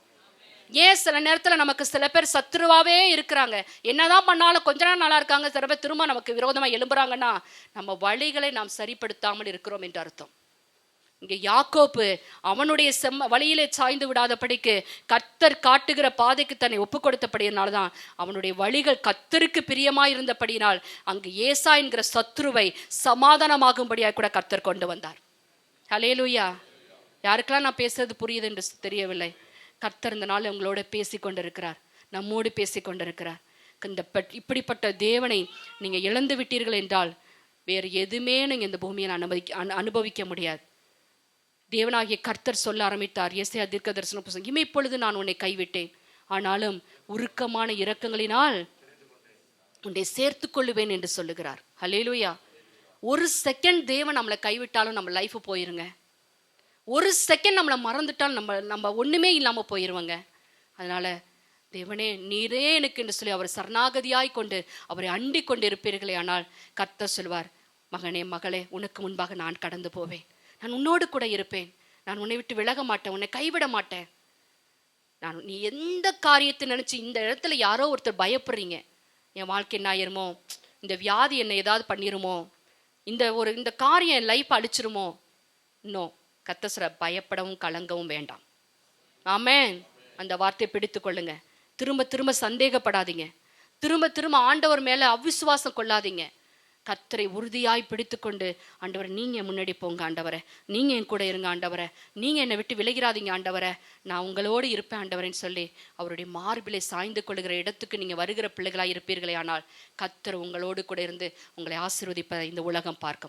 ஏன் சில நேரத்தில் நமக்கு சில பேர் சத்துருவாவே இருக்கிறாங்க, என்னதான் பண்ணாலும் கொஞ்ச நாள் நல்லா இருக்காங்க, சில பேர் திரும்ப நமக்கு விரோதமாக எழும்புறாங்கன்னா நம்ம வழிகளை நாம் சரிப்படுத்தாமல் இருக்கிறோம் என்று அர்த்தம். இங்கே யாக்கோப்பு அவனுடைய வழியிலே சாய்ந்து விடாதபடிக்கு கர்த்தர் காட்டுகிற பாதைக்கு தன்னை ஒப்பு கொடுத்தபடியினால்தான் அவனுடைய வழிகள் கர்த்தருக்கு பிரியமாய் இருந்தபடியினால் அங்கு ஏசா என்கிற சத்ருவை சமாதானமாகும்படியாக கூட கர்த்தர் கொண்டு வந்தார். ஹல்லேலூயா. யாருக்கெல்லாம் நான் பேசுறது புரியுது என்று தெரியவில்லை. கர்த்தர் இந்த நாள் உங்களோட பேசி கொண்டிருக்கிறார், நம்மோடு பேசி கொண்டிருக்கிறார். இப்படிப்பட்ட தேவனை நீங்க இழந்து விட்டீர்கள் என்றால் வேறு எதுவுமே நீங்க இந்த பூமியை அனுபவிக்க முடியாது. தேவனாகிய கர்த்தர் சொல்ல ஆரம்பித்தார் ஏசாயா தீர்க்க தரிசன புத்தகம், இப்பொழுது நான் உன்னை கைவிட்டேன், ஆனாலும் உருக்கமான இரக்கங்களினால் உன்னை சேர்த்து கொள்ளுவேன் என்று சொல்லுகிறார். ஹல்லேலூயா. ஒரு செகண்ட் தேவன் நம்மளை கைவிட்டாலும் நம்ம லைஃப் போயிருங்க. ஒரு செகண்ட் நம்மளை மறந்துட்டால் நம்ம ஒண்ணுமே இல்லாம போயிருவாங்க. அதனால தேவனே நீரே எனக்கு என்று சொல்லி அவர் சரணாகதியாய் கொண்டு அவரை அண்டி கொண்டு இருப்பீர்களே, ஆனால் கர்த்தர் சொல்வார், மகனே மகளே உனக்கு முன்பாக நான் கடந்து போவேன், நான் உன்னோடு கூட இருப்பேன், நான் உன்னை விட்டு விலக மாட்டேன், உன்னை கைவிட மாட்டேன். நீ எந்த காரியத்தை நினைச்சு இந்த இடத்துல யாரோ ஒருத்தர் பயப்படுறீங்க, என் வாழ்க்கை என்ன ஆயிருமோ, இந்த வியாதி என்னை ஏதாவது பண்ணிருமோ, இந்த காரியம் என் லைஃப் அழிச்சிருமோ, இன்னும் கர்த்தர் பயப்படவும் கலங்கவும் வேண்டாம். ஆமென். அந்த வார்த்தையை பிடித்து கொள்ளுங்க. திரும்ப திரும்ப சந்தேகப்படாதீங்க, திரும்ப திரும்ப ஆண்டவர் மேல அவிசுவாசம் கொள்ளாதீங்க. கர்த்தரை உறுதியாய் பிடித்து கொண்டு, ஆண்டவரை நீங்க முன்னாடி போங்க, ஆண்டவரை நீங்க என் கூட இருங்க, ஆண்டவரை நீங்க என்னை விட்டு விலகிறாதீங்க, ஆண்டவரை நான் உங்களோடு இருப்பேன் ஆண்டவரேன்னு சொல்லி அவருடைய மார்பிலை சாய்ந்து கொள்ளுகிற இடத்துக்கு நீங்க வருகிற பிள்ளைகளாய் இருப்பீர்களே, ஆனால் கர்த்தர் உங்களோடு கூட இருந்து உங்களை ஆசீர்வதிப்பதை இந்த உலகம் பார்க்கும்.